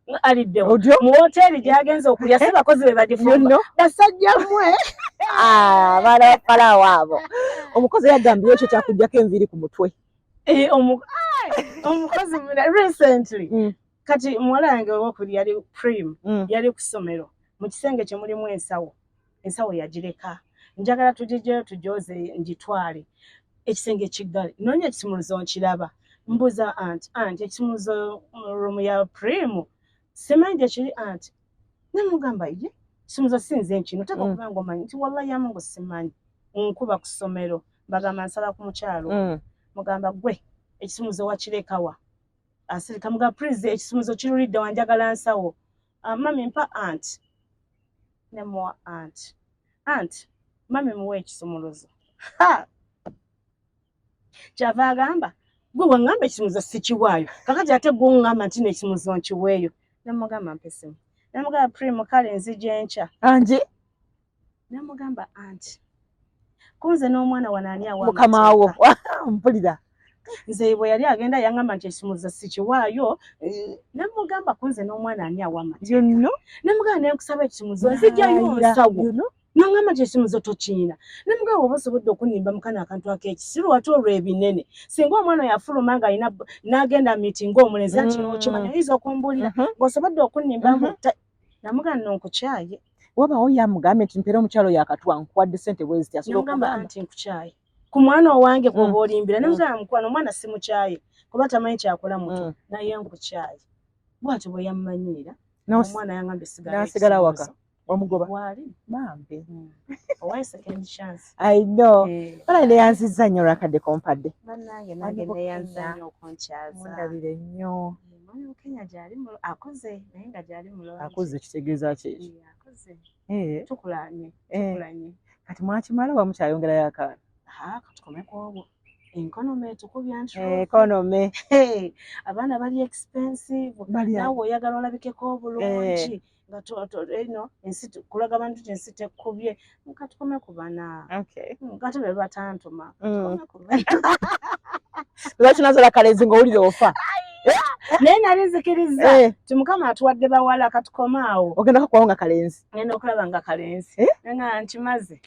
[SPEAKER 2] mu woteeri gy'agenza okulya si bakozi be bagifumba basajja mmwe
[SPEAKER 1] abaana bafalaawo abo omukozi yagambye ekyo kyakugyako enviiri ku mutwe
[SPEAKER 2] omukozi recently kati muwala yange owokuli yali prim yali ku ssomero mu kisenge kye mulimu ensawo yagireka njagala tugijeyo tujooze ngitwale ekisenge kiggale noonya ekisumuluzo nkiraba mbuuza anti ekisumuluzo rumu ya prim simanyi gye kiri anti nemugamba ye ekisumuluzo sinze nkino taka okuba nga omanyi nti wallahi yamungu simanyi nkuba ku ssomero mbagamba nsala ku mukyalo mugamba gwe ekisumuluzo wakirekawa asirika muga please ekisumuzo kirulidde wanjagala nsawo mami mpa anti nemuwa anti mami muwe ekisumuluzo kyava agamba gwe wangamba ekisumuluzo sikiwaayo kakati ate gwongamba nti n'ekisumuluzo nkiweeyo nemugamba mpesimu nemugamba prim kale nzija enkya
[SPEAKER 1] anji
[SPEAKER 2] nemugamba anti kunze n'omwana wanaani awa
[SPEAKER 1] mukamaawo mpulira
[SPEAKER 2] nze bwe yali agenda yangamba nti ekisumuluzo sikiwaayo nemugamba kunze n'omwana ani awama nemugamba nenkusaba ekisumuluzo nzijjayo nsawo nangamba nti ekisumuluzo tokiina nemugamba oba osobodde okunimba mukana akantu ak'ekisiru ate olwo ebinene singa omwana oyo afuluma nga alina n'agenda miitinga omulenzi anti n'okimanya oyinza okumbuulira ng'osobodde okunimbamu namugamba nonkukyaye
[SPEAKER 1] wabaawo yamugambye nti mpeera omukyalo yakatwa nkuwadde ssente bweziti
[SPEAKER 2] asobola anti nkukyaye ku mwana owange gwoba olimbira nemugamba mukwano omwana simukyaye kuba tamanyi kyakola muto naye nkukyaye bwatyo bwe yammanyiira omwana yangambye
[SPEAKER 1] sigala waka wamugoba
[SPEAKER 2] wali
[SPEAKER 1] bambi
[SPEAKER 2] owaye second chance
[SPEAKER 1] I know bala neyanziza nnyo olwakadde kompadde
[SPEAKER 2] bannange nange neyanziza nnyo okunkyaza
[SPEAKER 1] mundabire nnyo
[SPEAKER 2] mwami Bukenya gyali akoze naye nga gyali mulungi
[SPEAKER 1] akoze kitegeeza ki
[SPEAKER 2] akoze tukulanye
[SPEAKER 1] kati mwakimala wamukyayongerayo akaana
[SPEAKER 2] katukomeko obwo enkonomi etukubya
[SPEAKER 1] ekonome
[SPEAKER 2] abaana bali expensive naawe oyagala olabikeko obulungi nga eno ensi kulaga abantu nti ensi tekubye katukomye ku bana kati be batantuma tukomye ku bana
[SPEAKER 1] lwaki nazola kalenzi ng'owulire ofa
[SPEAKER 2] naye nali nzikiriza ti mukama atuwadde bawala katukoma awo
[SPEAKER 1] ogenda kakwawo nga kalenzi
[SPEAKER 2] ngenda okulaba nga kalenzi nga nkimaze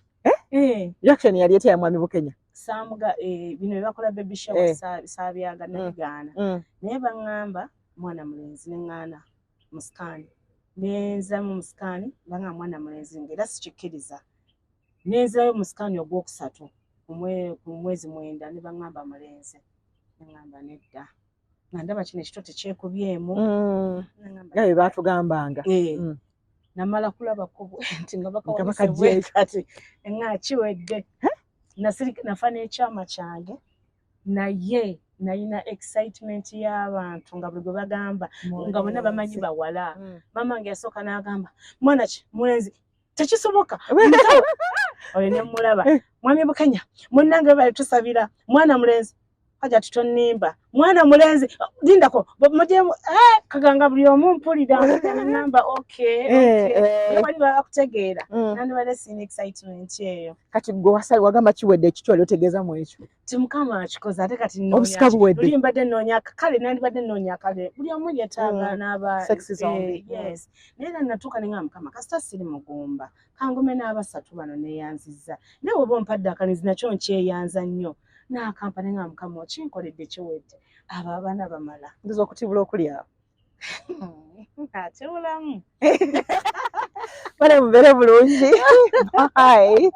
[SPEAKER 1] reaction yali etya ya mwami Bukenya
[SPEAKER 2] samuga bino byebakola baby shower saabyaga nabigaana naye baŋŋamba mwana mulenzi neŋŋaana musikani nenza mu musikani baŋŋamba mwana mulenzi ng'era sikikkiriza nenzirayo musikani ogwokusatu ku mwezi 9 ne baŋŋamba mulenzi neŋŋamba nedda nga ndaba kino ekito tekyekubyemu
[SPEAKER 1] nga bye baatugambanga
[SPEAKER 2] namala kulaba nti nga bakawakasebwe kati nga kiwedde nafa n'ekyama kyange naye nalina excitement y'abantu nga buli gwe bagamba nga bonna bamanyi bawala mama wange yasooka n'agamba mwana ki mulenzi tekisoboka oyo ne mulaba mwami Bukenya munnange bali tusabira mwana mulenzi kaja tutonimba mwana mulenzi lindako mujemu kaganga buli omu mpulira namba okay wali bakutegeera nandi bale sin excitement eyo
[SPEAKER 1] kati gwe wagamba kiwedde ekitwali otegeeza mu ekyo
[SPEAKER 2] timukama akikoze ate kati
[SPEAKER 1] obusika buwedde
[SPEAKER 2] luli mbadde nnoonya kale nandi badde nnoonya kale buli omu yetaaga n'aba yes naye natuuka ne ngamba mukama kasita siri mugumba kangume n'abasatu bano neeyanzizza naye oba ompadde akanizi nakyo nkyeyanza nnyo n'akampa ne ngamba mukama okinkoledde kiwedde abo abaana bamala
[SPEAKER 1] nziza okutibula okuli awo
[SPEAKER 2] ate bulamu
[SPEAKER 1] bale mubeere bulungi bye